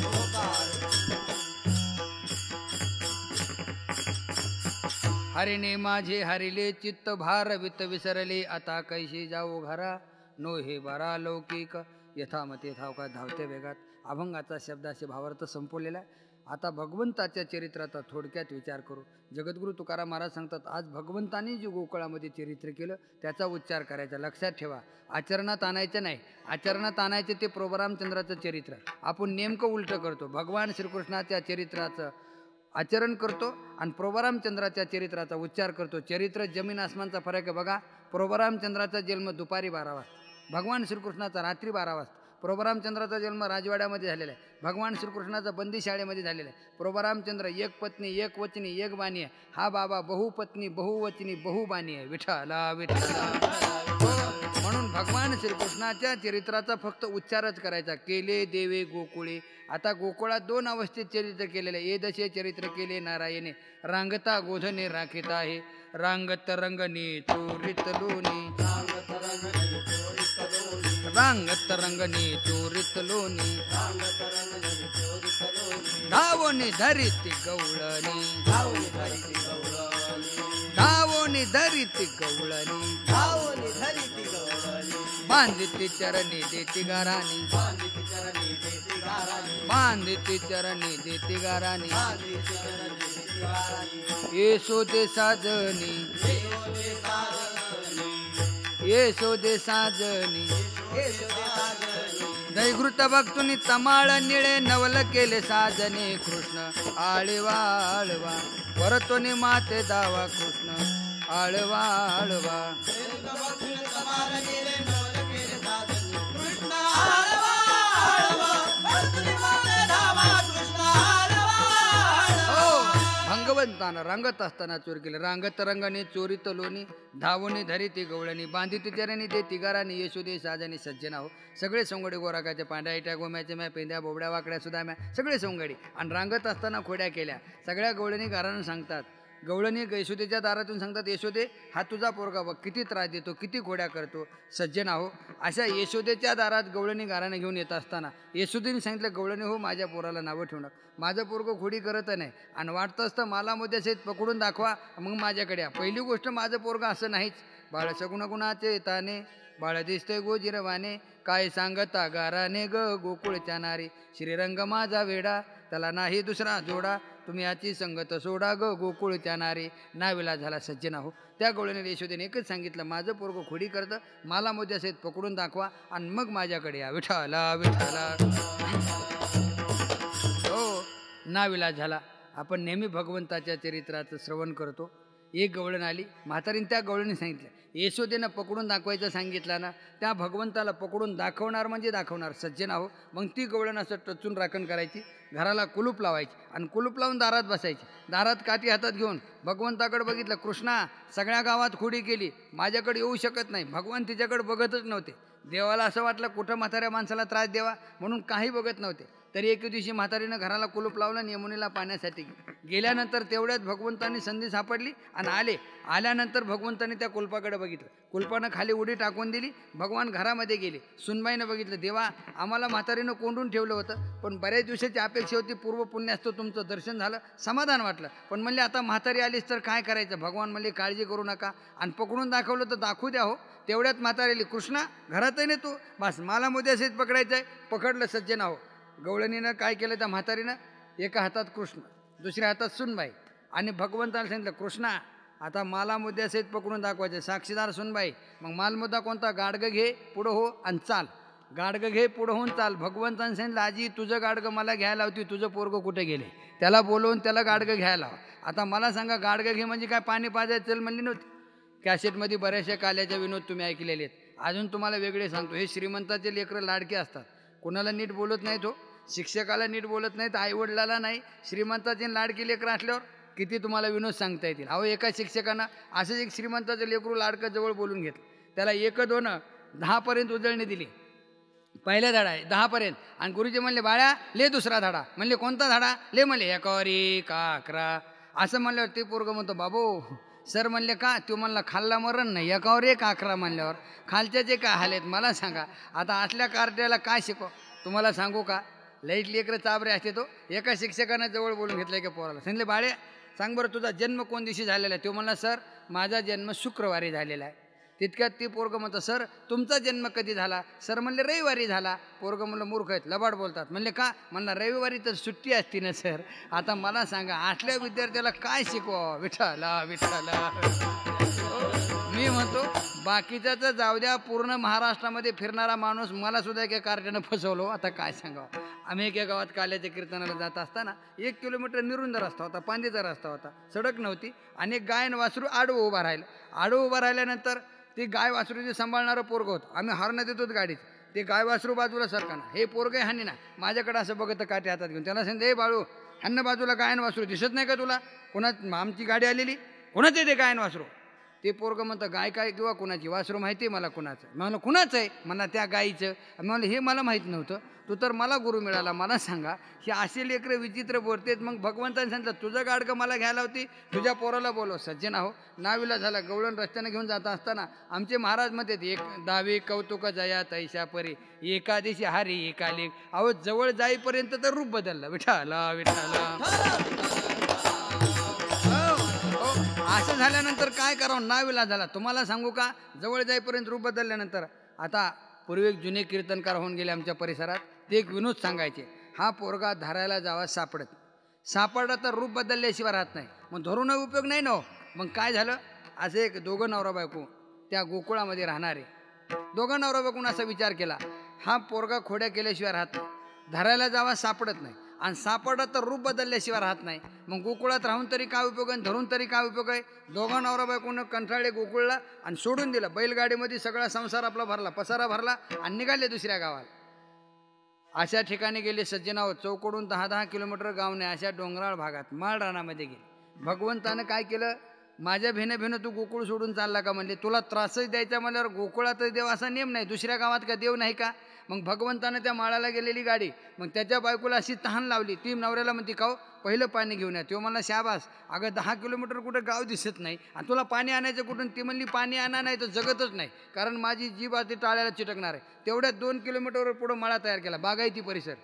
हरिणे माझे हरिले चित्त भार वित विसरले, आता कैशी जाऊ घरा, नो हे बरा लौकिक. यथामते थावका धावते वेगात अभंगाचा शब्दाचे भावार्थ संपवलेला आहे. आता भगवंताच्या चरित्राचा थोडक्यात विचार करू. जगद्गुरु तुकाराम महाराज सांगतात, आज भगवंतानी जे गोकुळामध्ये चरित्र केलं त्याचा उच्चार करायचा. लक्षात ठेवा, आचरणात आणायचं नाही. आचरणात आणायचं ते प्रभू रामचंद्राचं चरित्र. आपण नेमकं उलटं करतो, भगवान श्रीकृष्णाच्या चरित्राचं आचरण करतो आणि प्रभू रामचंद्राच्या चरित्राचा उच्चार करतो. चरित्र जमीन आसमानचा फरक आहे बघा. प्रभू रामचंद्राचा जन्म दुपारी 12 वाजता, भगवान श्रीकृष्णाचा रात्री 12 वाजता. प्रभू रामचंद्राचा जन्म राजवाड्यामध्ये झालेला आहे, भगवान श्रीकृष्णाचा बंदी शाळेमध्ये झालेला आहे. प्रभू रामचंद्र एक पत्नी एक वचनी एक बाणी आहे, हा बाबा बहुपत्नी बहुवचनी बहुबाणी आहे. विठ्ठला विठ्ठला. म्हणून भगवान श्रीकृष्णाच्या चरित्राचा फक्त उच्चारच करायचा. केले देवे गोकुळे. आता गोकुळात 2 अवस्थेत चरित्र केलेले. एदशे चरित्र केले नारायणे, रांगता गोधने राखीत आहे, रांगत रंगणी चोरित लोणी, रांगत रंगणी चोरित लोणी, धावोनी धरित गवळणी, धावोनी धरित गवळणी, बांधिती चरणी देती गाराणी, बांधिती चरणी देती गाराणी, येशोदे साजनी, येशोदे साजनी, दैघृत भक्तुनी तमाळ निळे नवल केले साजने, कृष्ण आळवा आळवा परतोनी माते दावा, कृष्ण आळवा आळवा. भगवंतानं रंगत असताना चोर केले. रांगत रंगाने चोरीत लोणी, धावणी धरिती गवळणी, बांधिती चरणी देती गाराणी, येशोदे साजनी सज्जना. हो, सगळे सोंगडी गोराकाचे, पांढ्या इट्या गोम्याचे म्या, पेंद्या बोबड्या वाकड्या सुद्धा म्या, सगळे सोंगडी. आणि रांगत असताना खोड्या केल्या. सगळ्या गवळणी गारानं सांगतात, गवळणी यशोदेच्या दारातून सांगतात, यशोदे हा तुझा पोरगा बघ किती त्रास देतो, किती खोड्या करतो. सज्जना हो, अशा यशोदेच्या दारात गवळणी गारानं घेऊन येत असताना यशोदेने सांगितलं, गवळणी हो माझ्या पोराला नावं ठेवू नका, माझं पोरगं खोडी करत नाही आणि वाटतं असतं मला मध्ये सहित पकडून दाखवा मग माझ्याकडे या. पहिली गोष्ट माझं पोरगं असं नाहीच, बाळ सगुण गुणाचे ताने बाळ दिसते गोजिरवाने काय सांगता गाराने ग गोकुळच्या नारी श्रीरंग माझा वेडा त्याला नाही दुसरा जोडा तुम्ही याची संगत सोडा ग गोकुळच्या नारी नाविला झाला सज्जना हो. त्या गवळणीला यशोदेने एकच सांगितलं, माझं पोरगं खोडी करतं, मला मोद्यासहित पकडून दाखवा आणि मग माझ्याकडे या. विठाला विठाला हो. नाविला झाला. आपण नेहमी भगवंताच्या चरित्राचं श्रवण करतो. एक गवळण आली, म्हातारीने त्या गवळणीने सांगितलं, यशोदेनं पकडून दाखवायचं सांगितलं ना, त्या भगवंताला पकडून दाखवणार म्हणजे दाखवणार सज्जन आहो. मग ती गवळण असं टचून राखण करायची, घराला कुलूप लावायची आणि कुलूप लावून दारात बसायची. दारात काठी हातात घेऊन भगवंताकडे बघितलं, कृष्णा सगळ्या गावात खोडी केली, माझ्याकडे येऊ शकत नाही. भगवान तिच्याकडे बघतच नव्हते. देवाला असं वाटलं कुठं म्हाताऱ्या माणसाला त्रास द्यावा म्हणून काही बघत नव्हते. तरी एके दिवशी म्हातारीनं घराला कुलूप लावलं आणि यमुनेला पाण्यासाठी गेल्यानंतर तेवढ्यात भगवंतांनी संधी सापडली आणि आल्यानंतर भगवंतांनी त्या कुलपाकडे बघितलं, कुलपानं खाली उडी टाकून दिली. भगवान घरामध्ये गेले. सुनबाईनं बघितलं, देवा आम्हाला म्हातारीनं कोंडून ठेवलं होतं, पण बऱ्याच दिवसाची अपेक्षा होती, पूर्व पुण्याचं तुमचं दर्शन झालं, समाधान वाटलं, पण म्हणले आता म्हातारी आलीच तर काय करायचं. भगवान म्हणले काळजी करू नका आणि पकडून दाखवलं तर दाखवू द्या हो. तेवढ्यात म्हातारी आली, कृष्णा घरात आहे ना तू, बस मला मोद्यासहित पकडायचं आहे. पकडलं सज्जन आहो. गवळणीनं काय केलं त्या म्हातारीनं, एका हातात कृष्ण दुसऱ्या हातात सुनबाई आणि भगवंताला सांगितलं, कृष्णा आता मला मुद्द्यासहित पकडून दाखवायचं, साक्षीदार सुनबाई. मग मालमुद्दा कोणता, गाडगं घे पुढं हो आणि चाल. गाडगं घे पुढं होऊन चाल. भगवंताने सांगितलं, आजी तुझं गाडगं मला घ्यायला होती, तुझं पोरगं कुठे गेले, त्याला बोलवून त्याला गाडगं घ्यायला हवं. आता मला सांगा, गाडगं घे म्हणजे काय पाणी पाजायचं चल म्हणली नव्हती. कॅसेटमध्ये बऱ्याचशा काल्याच्या विनोद तुम्ही ऐकलेले आहेत. अजून तुम्हाला वेगळे सांगतो, हे श्रीमंताचे लेकरं लाडके असतात, कुणाला नीट बोलत नाहीत हो, शिक्षकाला नीट बोलत नाहीत, आईवडिलाला नाही. श्रीमंताचे लाडकी लेकरं असल्यावर किती तुम्हाला विनोद सांगता येतील. अहो एका शिक्षकानं असंच एक श्रीमंताचं लेकरू लाडकं जवळ बोलून घेतलं, त्याला 1, 2, 10पर्यंत उजळणी दिली. पहिला धडा आहे 10पर्यंत आणि गुरुजी म्हणले, बाळ्या ले दुसरा धडा. म्हणले कोणता धडा, ले म्हणले 1 और 1 11. असं म्हणल्यावर ते पोरगं म्हणतो, बाबू सर म्हणले का, तो म्हणला खाल्ला मरण नाही, 1 और 1 11 म्हणल्यावर खालच्याचे काय हाल आहेत मला सांगा. आता असल्या कार्ट्याला काय शिकव. तुम्हाला सांगू का, लईट लेकरं चाबरे असते. तो एका शिक्षकानं जवळ बोलून घेतलं की पोराला सांगितले, बाळे सांग बरं तुझा जन्म कोण दिवशी झालेला आहे. तो म्हणला, सर माझा जन्म शुक्रवारी झालेला आहे. तितक्यात ती पोरगं म्हणतं, सर तुमचा जन्म कधी झाला. सर म्हणले रविवारी झाला. पोरगं म्हणलं, मूर्ख आहेत, लबाड बोलतात. म्हणले का, म्हणला रविवारी तर सुट्टी असती ना सर. आता मला सांगा असल्या विद्यार्थ्याला काय शिकवा. विठाला विठाला. मी म्हणतो बाकीच्याच जाऊ द्या, पूर्ण महाराष्ट्रामध्ये फिरणारा माणूस मला सुद्धा एका कार्ट्यानं फसवलो. आता काय सांगावं. आम्ही एका गावात काल्याच्या कीर्तनाला जात असताना 1 किलोमीटर निरुंद रस्ता होता, पांदीचा रस्ता होता, सडक नव्हती आणि एक गाय आणि वासरू आडवं उभा राहिलं. आडवं उभा राहिल्यानंतर ती गाय वासरूची सांभाळणारं पोरगं होतं. आम्ही हॉर्न देतो गाडीत, ते गाय वासरू बाजूला सरकाना, हे पोरगं हानी ना माझ्याकडे असं बघत काठी हातात घेऊन. त्याला सांगितलं, हे बाळू हन्न बाजूला गायन वासरू दिसत नाही का तुला, आमची गाडी आलेली, कोणाचं आहे ते गायन वासरू. ते पोरगं म्हणतं, गाय काय किंवा कुणाची, वासरू माहिती आहे मला कुणाचं. म्हणलं कुणाचं आहे, म्हणा त्या गाईचं. म्हणलं हे मला माहीत नव्हतं, तू तर मला गुरु मिळाला, मला सांगा. हे असे लेकरं विचित्र बोलतेत. मग भगवंताने सांगितलं, तुझं गाडगं मला घ्यायला होती, तुझ्या पोराला बोलव. सज्जन आहो. नावीला झाला. गवळण रस्त्याने घेऊन जात असताना आमचे महाराज म्हणतात, एक दावी कौतुक जया तैशा परी एका दिवशी हारी एका लेख. अहो जवळ जाईपर्यंत तर रूप बदललं. विठाला विठाला. असं झाल्यानंतर काय करावं, नावीला झाला. तुम्हाला सांगू का, जवळ जाईपर्यंत रूप बदलल्यानंतर आता पूर्वी एक जुने कीर्तनकार होऊन गेले आमच्या परिसरात. ते एक विनोद सांगायचे, हा पोरगा धरायला जावा सापडला तर रूप बदलल्याशिवाय राहत नाही. मग धरून उपयोग नाही ना. मग काय झालं, असे एक दोघं नवरा बायको त्या गोकुळामध्ये राहणारे दोघं नवरा बायकोनं असा विचार केला, हा पोरगा खोड्या केल्याशिवाय राहत नाही, धरायला जावा सापडत नाही आणि सापडत तर रूप बदलल्याशिवाय राहत नाही. मग गोकुळात राहून तरी काय उपयोग आहे, धरून तरी काय उपयोग आहे. दोघं नवरा बायकोनं कंटाळले गोकुळला आणि सोडून दिलं. बैलगाडीमध्ये सगळा संसार आपला भरला, पसारा भरला आणि निघाले दुसऱ्या गावाला. अशा ठिकाणी गेले सज्जनावर. चौकडून 10-10 किलोमीटर गाव नाही, अशा डोंगराळ भागात माळ रानामध्ये गेले. भगवंतानं काय केलं, माझ्या भेनं तू गोकुळ सोडून चालला का. म्हणले तुला त्रासच द्यायचा म्हणल्यावर गोकुळातच देव असा नियम नाही, दुसऱ्या गावात का देव नाही का. मग भगवंतानं त्या माळाला गेलेली गाडी, मग त्याच्या बायकोला अशी तहान लावली. ती नवऱ्याला म्हणते, काव पहिलं पाणी घेऊन या. तो म्हणला, शाबास, अगं 10 किलोमीटर कुठं गाव दिसत नाही आणि तुला पाणी आणायचं कुठून. ती म्हणली, पाणी आणा नाही तर जगतच नाही, कारण माझी जीभ आधी टाळ्याला चिटकणार आहे. तेवढ्यात 2 किलोमीटरवर पुढं मळा तयार केला, बागायती परिसर.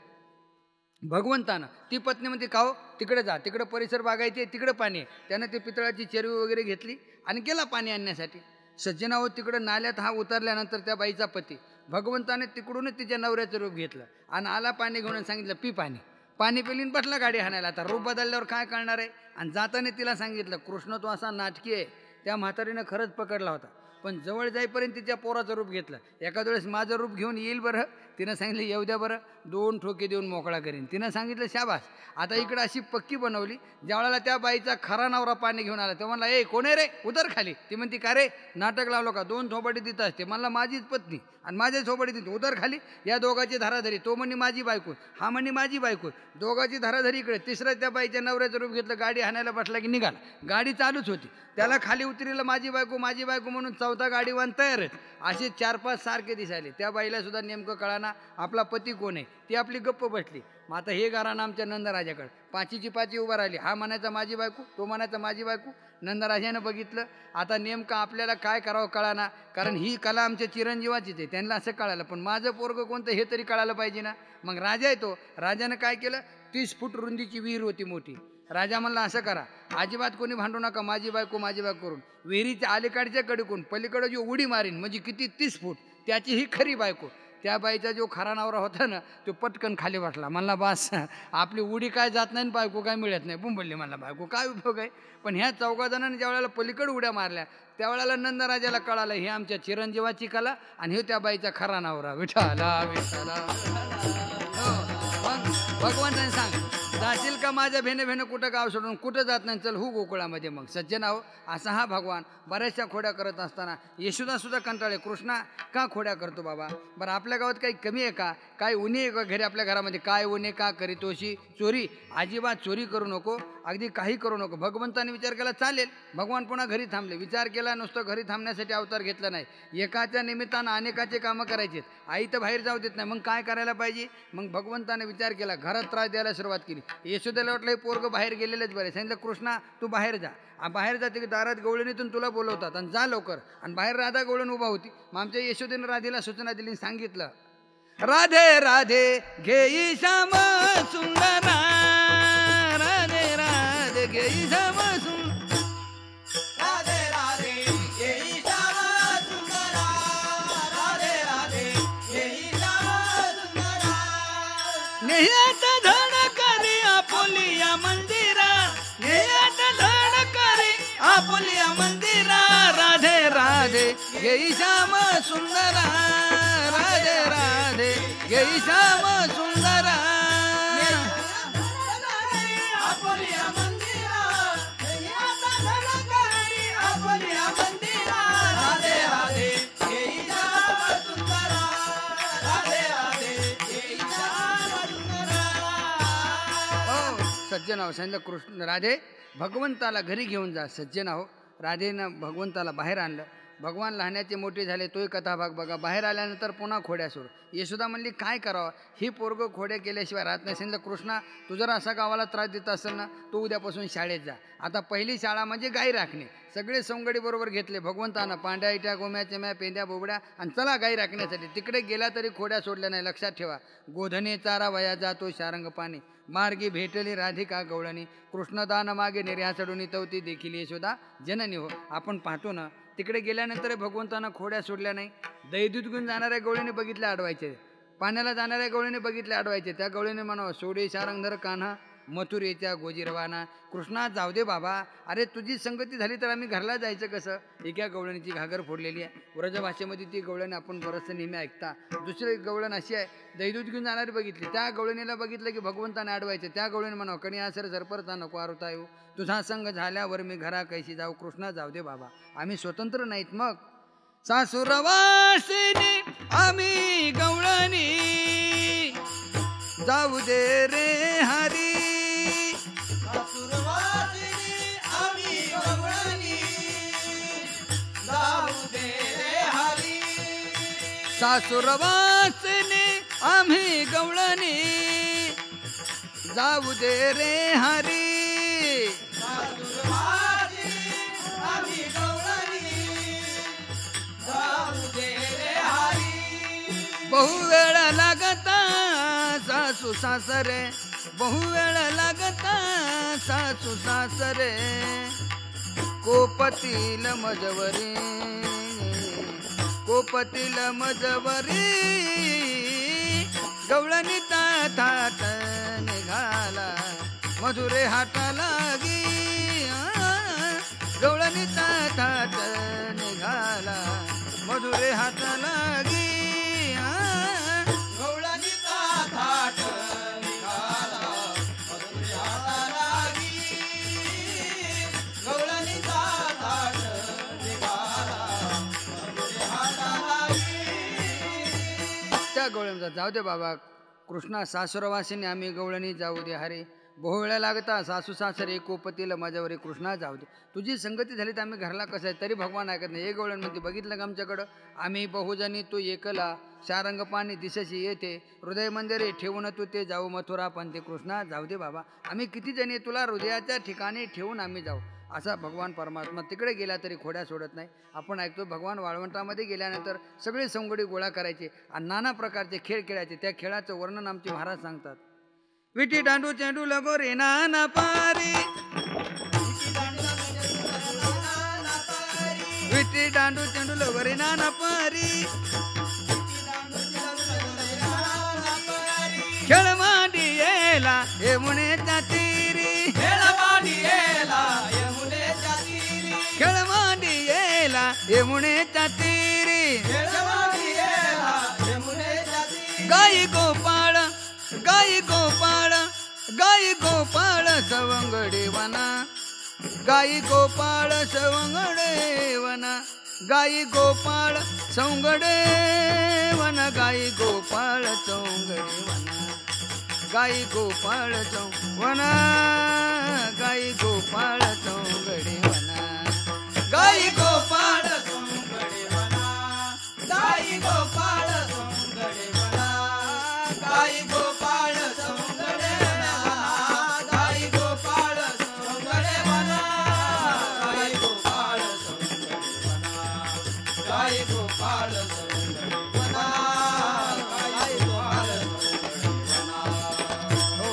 भगवंतानं ती पत्नी म्हणते, काव तिकडे जा, तिकडं परिसर बागायती आहे, तिकडं पाणी आहे. त्यानं ती पितळाची चेरवी वगैरे घेतली आणि गेला पाणी आणण्यासाठी. सज्जनावर तिकडं नाल्यात हा उतरल्यानंतर त्या बाईचा पती भगवंताने तिकडूनच तिच्या नवऱ्याचं रूप घेतलं आणि आला पाणी घेऊन सांगितलं पी पाणी. पाणी पिलीन बसला गाडी हाणायला. आता रूप बदलल्यावर काय करणार आहे. आणि जाताना तिला सांगितलं कृष्ण तो असा नाटकी आहे. त्या म्हातारीनं खरंच पकडला होता, पण जवळ जाईपर्यंत तिच्या पोराचं रूप घेतलं. एखाद्या वेळेस माझं रूप घेऊन येईल बरं. तिनं सांगितलं येऊ द्या बरं, 2 ठोके देऊन मोकळा करीन. तिनं सांगितलं शाबास. आता इकडं अशी पक्की बनवली, ज्यावेळेला त्या बाईचा खरा नवरा पाणी घेऊन आला तेव्हा म्हणला ए कोण आहे रे, उतर खाली. ती म्हणती का रे नाटक लावलो का, 2 थोबाडी देत असते. म्हणला माझीच पत्नी आणि माझ्या थोबाडी देते, उतर खाली. या दोघाची धाराधरी. तो म्हणे माझी बायको, हा म्हणे माझी बायको. दोघाची धाराधरी इकडे. तिसऱ्या त्या बाईच्या नवऱ्याचं रूप घेतलं, गाडी हाणायला बसला की निघाला. गाडी चालूच होती, त्याला खाली उतरीला माझी बायको माझी बायको म्हणून चौथा गाडीवान तयारच. असे 4-5 सारखे दिसायले. त्या बाईला सुद्धा नेमकं कळाना आपला पती कोण आहे. ती आपली गप्प बसली. मग आता हे गारानं आमच्या नंदराजाकडे 5ची 5 उभा राहिली. हा म्हणायचा माझी बायको, तो म्हणायचा माझी बायको. नंदराजानं बघितलं आता नेमकं आपल्याला काय करावं कळाना, कारण ही कला आमच्या चिरंजीवाचीच आहे. त्यांना असं कळालं, पण माझं पोरगं कोणतं हे तरी कळायला पाहिजे ना. मग राजा येतो. राजानं काय केलं, 30 फूट रुंदीची विहीर होती मोठी. राजा म्हणला असं करा, अजिबात कोणी भांडू नका, माझी बायको करून. विहिरीच्या अलीकडच्या कडकून पलीकडे जो उडी मारीन म्हणजे किती 30 फूट, त्याची ही खरी बायको. त्या बाईचा जो खरा नवरा होता ना तो पटकन खाली बसला. म्हणला बास आपली उडी काय जात नाही, बायको काय मिळत नाही. बुंबलली म्हणला बायको काय उपयोग आहे. पण ह्या 4 जणांनी ज्या वेळेला पलीकडे उड्या मारल्या त्यावेळेला नंदराजाला कळालं हे आमच्या चिरंजीवाची कला आणि हे त्या बाईचा खरा नवरा. विठाला विठाला. भगवंताने सांग जाशील का माझ्या भेणे कुठं गाव सोडून, कुठं जात नाही, चल हो गोकुळामध्ये. मग सज्जनाहो असा हा भगवान बऱ्याचशा खोड्या करत असताना यशोदा सुद्धा कंटाळे, कृष्णा का खोड्या करतो बाबा. बरं आपल्या गावात काही कमी आहे का, काय उन्हे आहे का घरी आपल्या घरामध्ये, काय उन्हे का करीतोशी चोरी. अजिबात चोरी करू नको, अगदी काही करू नको. भगवंताने विचार केला चालेल, भगवान पुन्हा घरी थांबले. विचार केला नुसतं घरी थांबण्यासाठी अवतार घेतला नाही, एकाच्या निमित्तानं अनेकाचे कामं करायचे. आई तर बाहेर जाऊ देत नाही, मग काय करायला पाहिजे. मग भगवंताने विचार केला, घरात त्रास द्यायला सुरुवात केली. यशोदेला वाटलं हे पोरगं बाहेर गेलेलंच बरे. सांगितलं कृष्णा तू बाहेर जा. बाहेर जाते की दारात गवळणीतून तुला बोलवतात आणि जा लवकर. आणि बाहेर राधा गवळण उभा होती. मग आमच्या यशोदेनं राधेला सूचना दिली, सांगितलं राधे राधे घेई श्याम सुंदरा, राधे राधे घेई श्याम सुंदरा, राधे राधे घेई श्याम सुंदरा, राधे राधे घेई श्याम सुंदरा. नेहात धड करी आपोलिया मंदिरा, नेहात धड करी आपोलिया मंदिरा, राधे राधे घेई श्याम सुंदरा, राधे राधे घेई श्याम सुंदरा. आपोलिया मंदिरा, नेहात धड करी आपोलिया मंदिरा, राधे राधे घेई श्याम सुंदरा, राधे राधे घेई श्याम सुंदरा. सज्जनाव सांगितलं कृष्ण राधे भगवंताला घरी घेऊन जा. सज्जनाव राधेनं भगवंताला बाहेर आणलं. भगवान लहानाचे मोठे झाले तोही कथाभाग बघा. बाहेर आल्यानंतर पुन्हा खोड्या सुरू. यशोदा म्हणली काय करावं, ही पोरगं खोड्या केल्याशिवाय राहत नाही. सांगितलं कृष्णा तू जर असा गावाला त्रास देत असेल ना तू उद्यापासून शाळेत जा. आता पहिली शाळा म्हणजे गाई राखणे. सगळे सवंगडी बरोबर घेतले भगवंतानं, पांड्या इट्या गोम्या चम्या पेंड्या बोबड्या, आणि चला गाई राखण्यासाठी. तिकडे गेला तरी खोड्या सोडल्या नाही. लक्षात ठेवा, गोधने चारा वया जातो शारंग पाणी, मार्गी भेटली राधिका गवळणी, कृष्णदान मागे निर्या चढून तवती देखील यशोदा जननी हो. आपण पाहतो ना तिकडे गेल्यानंतर भगवंतानं खोड्या सोडल्या नाही. दैदूत घेऊन जाणाऱ्या गवळीने बघितले अडवायचे, पाण्याला जाणाऱ्या गवळीने बघितले अडवायचे. त्या गवळीने म्हणावं सोडे शारंगधर कान्हा मथुरेच्या गोजी रवाना. कृष्णा जाऊ दे बाबा, अरे तुझी संगती झाली तर आम्ही घरला जायचं कसं. एका गवळणीची घागर फोडलेली आहे. व्रजभाषेमध्ये ती गवळण आपण बरंचसं नेहमी ऐकता. दुसरी गवळण अशी आहे, दैदूत घेऊन जाणारी बघितली, त्या गवळणीला बघितलं की भगवंताने अडवायचं. त्या गवळीने म्हणावं कणी असर झरपरता नको आरुता येऊ, तुझा संग झाल्यावर मी घरा कैशी जाऊ. कृष्णा जाऊ दे बाबा, आम्ही स्वतंत्र नाहीत. मग सासुरवासिनी आम्ही गवळणी, जाऊ दे रे हरी, सासुरवासिनी आम्ही गवळणी, जाऊ दे रे हरी. सासुरवासिनी आम्ही गवळणी, जाऊ दे रे हरी. सासुरवासिनी आम्ही गवळणी, जाऊ दे रे हरी. बहुवेळ लागता सासू सासरे, बहुवेळ लागता सासू सासरे, कोपतील मजवरी गोपतील मजवरी गवळणी थाट निघाला मधुरे हाता लागी गवळणी थाट निघाला मधुरे हाता लागी गवळणीचा थाट निघाला मधुरे हाता लागी गवळणीचा थाट निघाला मधुरे हाता लागी. त्या गवळणीचा जाऊ दे बाबा कृष्णा सासुरवासीने आम्ही गवळणी जाऊ दे हरे बहु वेळा लागता सासू सासरे कोपतील माझ्यावरी कृष्णा जाऊ दे तुझी संगती झाली तर आम्ही घरला कसं आहे तरी भगवान ऐकत नाही. हे गवळण म्हणते बघितलं का आमच्याकडं आम्ही बहुजनी तू एकला शारंग पाणी दिशशी येते हृदय मंदिरे ठेवून तू ते जाऊ मथुरा पण ते कृष्णा जाऊ दे बाबा आम्ही किती जणी तुला हृदयाच्या ठिकाणी ठेवून आम्ही जाऊ असा भगवान परमात्मा तिकडे गेला तरी खोड्या सोडत नाही. आपण ऐकतो भगवान वाळवंटामध्ये गेल्यानंतर सगळे संगडी गोळा करायचे आणि नाना प्रकारचे खेळ खेळायचे. त्या खेळाचं वर्णन आमचे महाराज सांगतात. विटी दांडू चेंडू लगोरे नाना पारी विटी दांडू चेंडू लगोरे नाना पारी खेळ मांडी येला यमुनेच्या तीरी खेळ मांडी येला यमुनेच्या तीरी खेळ मांडी येला यमुनेच्या तीरी खेळ मांडी येला यमुनेच्या तीरी गाई गोपाळ गाई गोपाळ गाई गोपाळ सवंगडे वना गाई गोपाळ सवंगडे वना गाई गोपाळ सवंगडे वना गाई गोपाळ सवंगडे वना गाई गोपाळ वना गाई गोपाळ सवंगडे वना गाई गोपाळ सौंदडे वना गाई गोपाळ सौंदडे वना गाई गोपाळ सौंदडे वना गाई गोपाळ सौंदडे वना गाई गोपाळ सौंदडे वना गाई गोपाळ सौंदडे वना गाई गोपाळ सौंदडे वना. हो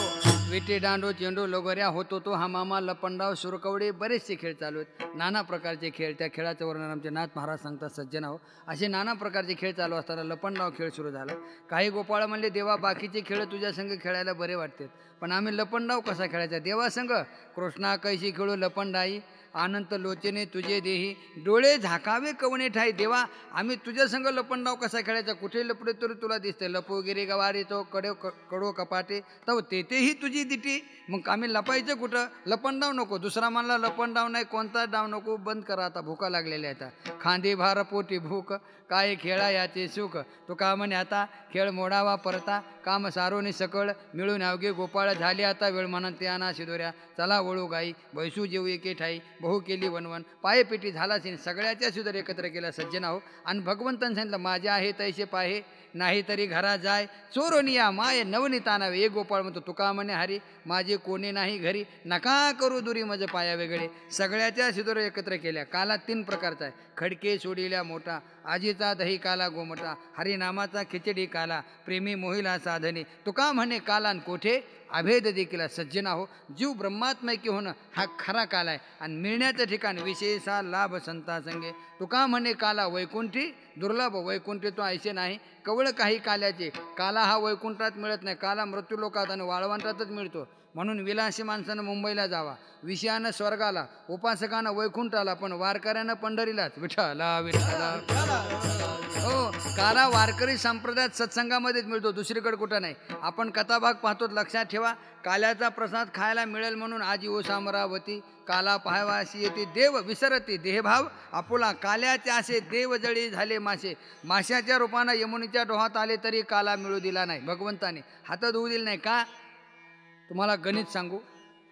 विटी दांडू चेंडू लगोऱ्या होतो तो हा मामा लपंडाव सुरकवडे बरेचसे खेळ चालू आहेत. नाना प्रकारचे खेळ त्या खेळाचं वर्णन आमचे नाथ महाराज सांगतात. सज्जन हो असे नाना प्रकारचे खेळ चालू असताना लपंडाव खेळ सुरू झाला. काही गोपाळ म्हणले देवा बाकीचे खेळ तुझ्या संग खेळायला बरे वाटतात पण आम्ही लपंडाव कसा खेळायचा देवा संग कृष्णा कैशी खेळू लपंडाई अनंत लोचने तुझे देही डोळे झाकावे कवणे ठाई देवा आम्ही तुझ्या संग लपंडाव कसा खेळायचा कुठे लपडे तरी तुला दिसते लपोगिरी गवारी तो कडो कपाटे तव तेथेही तुझी दिटी मग आम्ही लपायचं कुठं लपंडाव नको दुसरा म्हणला लपंडाव नाही कोणता डाव नको बंद करा आता भुका लागलेल्या आता खांदी भार पोटी भूक काय खेळा याचे सुख तो का म्हणे आता खेळ मोडावा परता काम सारोनी सकळ मिळून अवघे गोपाळ झाले आता वेळ म्हणत ते आणा शिदोऱ्या चला वळू गाई बैसू जेऊ एके ठाई बहु केली वनवन पायपेटी झाला सिन सगळ्याच्या सुदर एकत्र केला सज्जन आहो आणि भगवंतांनी सांगितलं माझे आहे तैसे पाहे नाही तरी घरा जाय चोरोनिया माय नवनीता नावे एक गोपाळ म्हणतो तुका म्हणे हरी माझे कोणी नाही घरी नका करू दुरी माझे पाया वेगळे सगळ्याच्या सिदोर एकत्र केल्या. काला 3 प्रकारचा आहे खडके सोडिल्या मोठा आजीचा दही काला गोमटा हरिनामाचा खिचडी काला प्रेमी मोहिला साधने तुका म्हणे कालान कोठे अभेद देखील सज्जन हो जीव ब्रह्मात्मैकी होणं हा खरा काल आहे आणि मिळण्याचं ठिकाण विशेषा लाभ संता संगे तुका म्हणे काला वैकुंठी दुर्लभ वैकुंठी तो ऐसे नाही कवळ काही काल्याचे काला हा वैकुंठात मिळत नाही काला मृत्यूलोकात आणि वाळवंटातच मिळतो म्हणून विलासी माणसानं मुंबईला जावा विषयानं स्वर्गाला उपासकानं वैकुंठाला पण वारकऱ्यानं पंढरीलाच विठ्ठला विठ्ठला हो काला वारकरी संप्रदायात सत्संगामध्येच मिळतो दुसरीकडे कुठं नाही. आपण कथाभाग पाहतो लक्षात ठेवा काल्याचा प्रसाद खायला मिळेल म्हणून आजी ओ सामरावती काला पाहावाशी येते देव विसरती देहभाव आपुला काल्याचे असे देव जळी झाले मासे माशाच्या रूपानं यमुनीच्या डोहात आले तरी काला मिळू दिला नाही भगवंताने हातात होऊ दिला नाही का. तुम्हाला गणित सांगू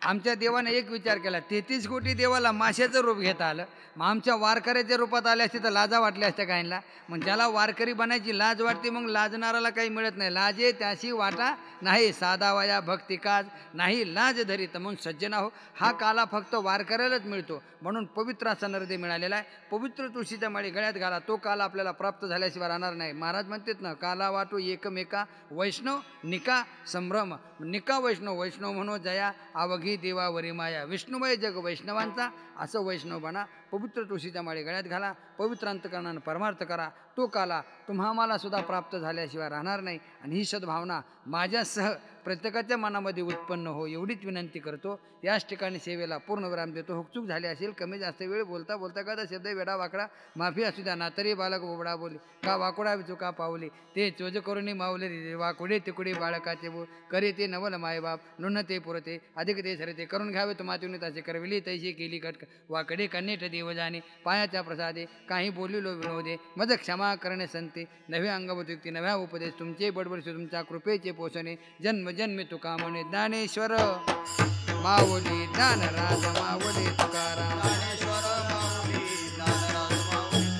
आमच्या देवाने एक विचार केला 33 कोटी देवाला माशाचं रूप घेता आलं मग आमच्या वारकऱ्याच्या रूपात आले असते तर लाजा वाटल्या असत्या काहींना मग ज्याला वारकरी बनायची लाज वाटते मग लाजणाराला काही मिळत नाही लाजे त्याशी वाटा नाही साधा वया भक्ती काज नाही लाज धरी तर म्हणून सज्जना हो हा काला फक्त वारकऱ्यालाच मिळतो म्हणून पवित्र असा नरदे मिळालेला आहे. पवित्र तुळशीच्या माळी गळ्यात घाला तो काला आपल्याला प्राप्त झाल्याशिवाय राहणार नाही. महाराज म्हणतात ना काला वाटो एकमेका वैष्णव निका संभ्रम निका वैष्णव वैष्णव म्हणो जया अवघी देवावरी माया विष्णुमय जग वैष्णवांचा असं वैष्णव बना पवित्र तुळशीच्या माळे गळ्यात घाला, पवित्र अंतकरणानं परमार्थ करा. तो काला तुम्हा मला सुद्धा प्राप्त झाल्याशिवाय राहणार नाही. आणि ही सद्भावना माझ्यासह प्रत्येकाच्या मनामध्ये उत्पन्न हो एवढीच विनंती करतो. याच ठिकाणी सेवेला पूर्णविराम देतो. हुकचूक झाली असेल, कमी जास्त वेळ बोलता बोलता का शब्द वेडा वाकडा माफी असू द्या. नातरी बालक बोबडा बोले का वाकुडा चुका पावले ते चोज करुणी मावले रे वाकुडे तिकुडे बाळकाचे बो करे ते नवल मायबाप नुन्न ते पुरते अधिक ते सरते करून घ्यावे तुम्हा तसे करविली तैशी केली कटक वाकडे कन्नेठ देव जाणे पायाच्या प्रसादे काही बोलिलो विनोदे मज क्षमा करणे संते नवे अंगभूतयुक्ती नव्या उपदेश तुमचे बडबड तुमच्या कृपेचे पोषणे जन्म जन्मी तुका म्हणे ज्ञानेश्वर माऊली ज्ञानराज माऊली तुकाराम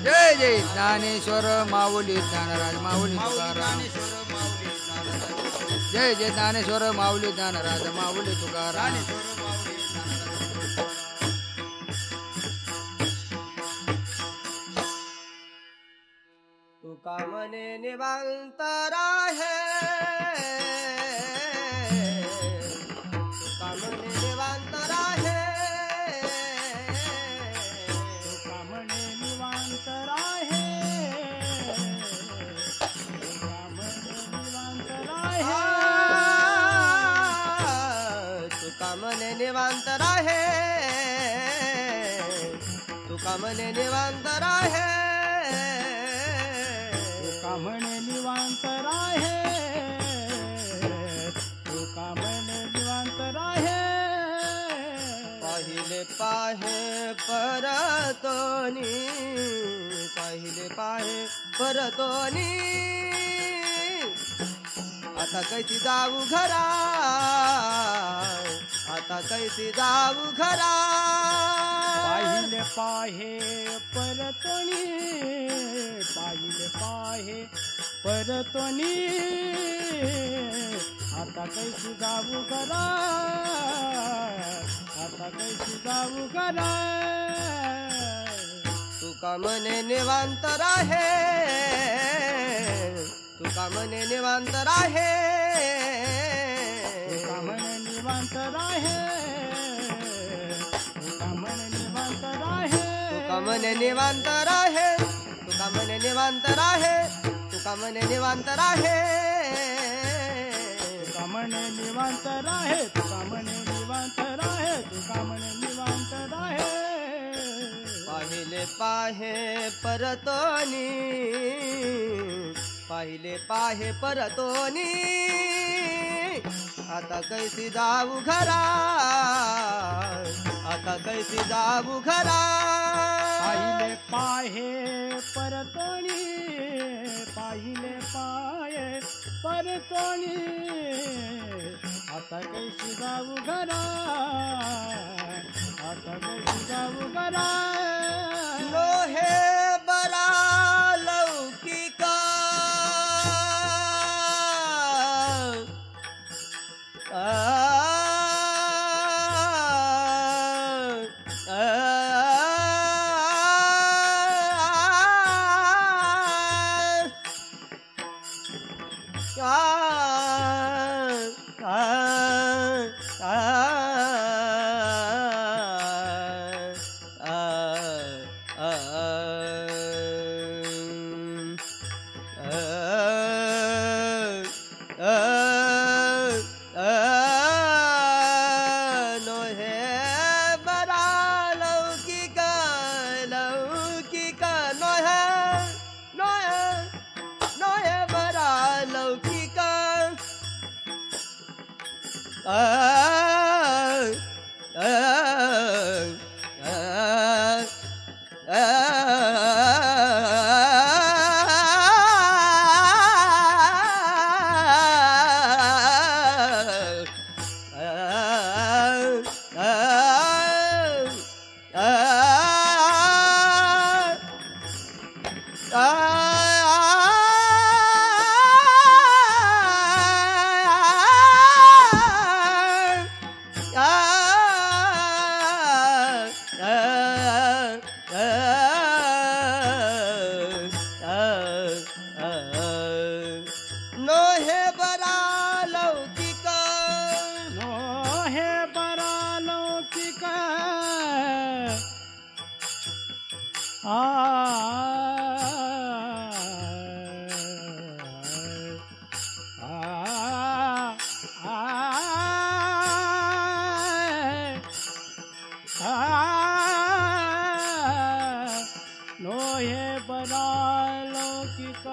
जय जय ज्ञानेश्वर माऊली ज्ञानराज माऊली तुकाराम जय जय ज्ञानेश्वर माऊली ज्ञानराज माऊली तुकाराम तुका मने निवांतर आहे तुका मने निवांतर आहे तुका म्हणे निवांतर आहे तुका म्हणे निवांतर आहे तुका मने निवांतर आहे तुका मने निवांतर आहे तुका म्हणे निवांतर आहे तुका म्हणे निवांतर आहे पाहिले पाहे परतोनी पाहिले पाहे परतोनी आता कैसी जाऊ घरा आता कैसी जाऊ घरा पाहिले पाहे परतोनी पाहिले पाहे परतोनी आता कैसी जाऊ करा आता कैसी जाऊ करा तुका मने निवांतर आहे तुका मने निवांतर आहे तुका म्हणे निवांतर आहे तुका म्हणे निवांतर आहे तुका मने निवांतर आहे तुका मने निवांतर आहे तुका मने निवांतर आहे तुका म्हणे निवांतर आहे तुका म्हणे निवांतर आहे तुका म्हणे निवांतर आहे पाहिले पाहे परतोनी पाहिले पाहे परतोनी आता कैसी जाऊ घरा आता कैसी जाऊ घरा पाहिले पाहे परतोनी पाहिले पाहे परतोनी आता कैसी जाऊ घरा आता कैसी जाऊ घरा लोहे बरा लौकिका लौकिक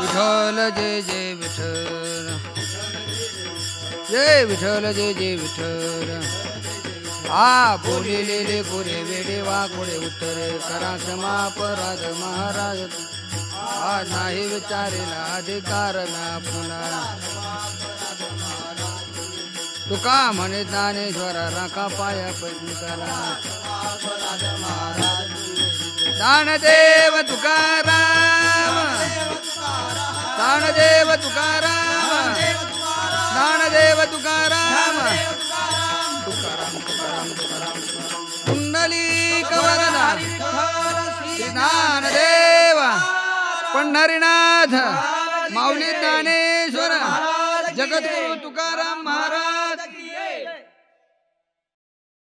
विठ्ठल जय जय विठ्ठल जय विठ्ठल जय जय विठ्ठल आ बोलिलेले कोरे वेडे वा कोरे उत्तरे करा क्षमा अपराध महाराज आज नाही विचारेला अधिकार ना पुन्हा तुका म्हणे ज्ञानेश्वरा राखा पाया पैकुंकाला दानदेव तुकाराम दानदेव तुकाराम दानदेव तुकाराम तुकाराम तुकाराम तुकाराम कुंडलिक वरदा ज्ञानदेव पंढरीनाथ माऊली ज्ञानेश्वर जगद्गुरु तुकाराम महाराज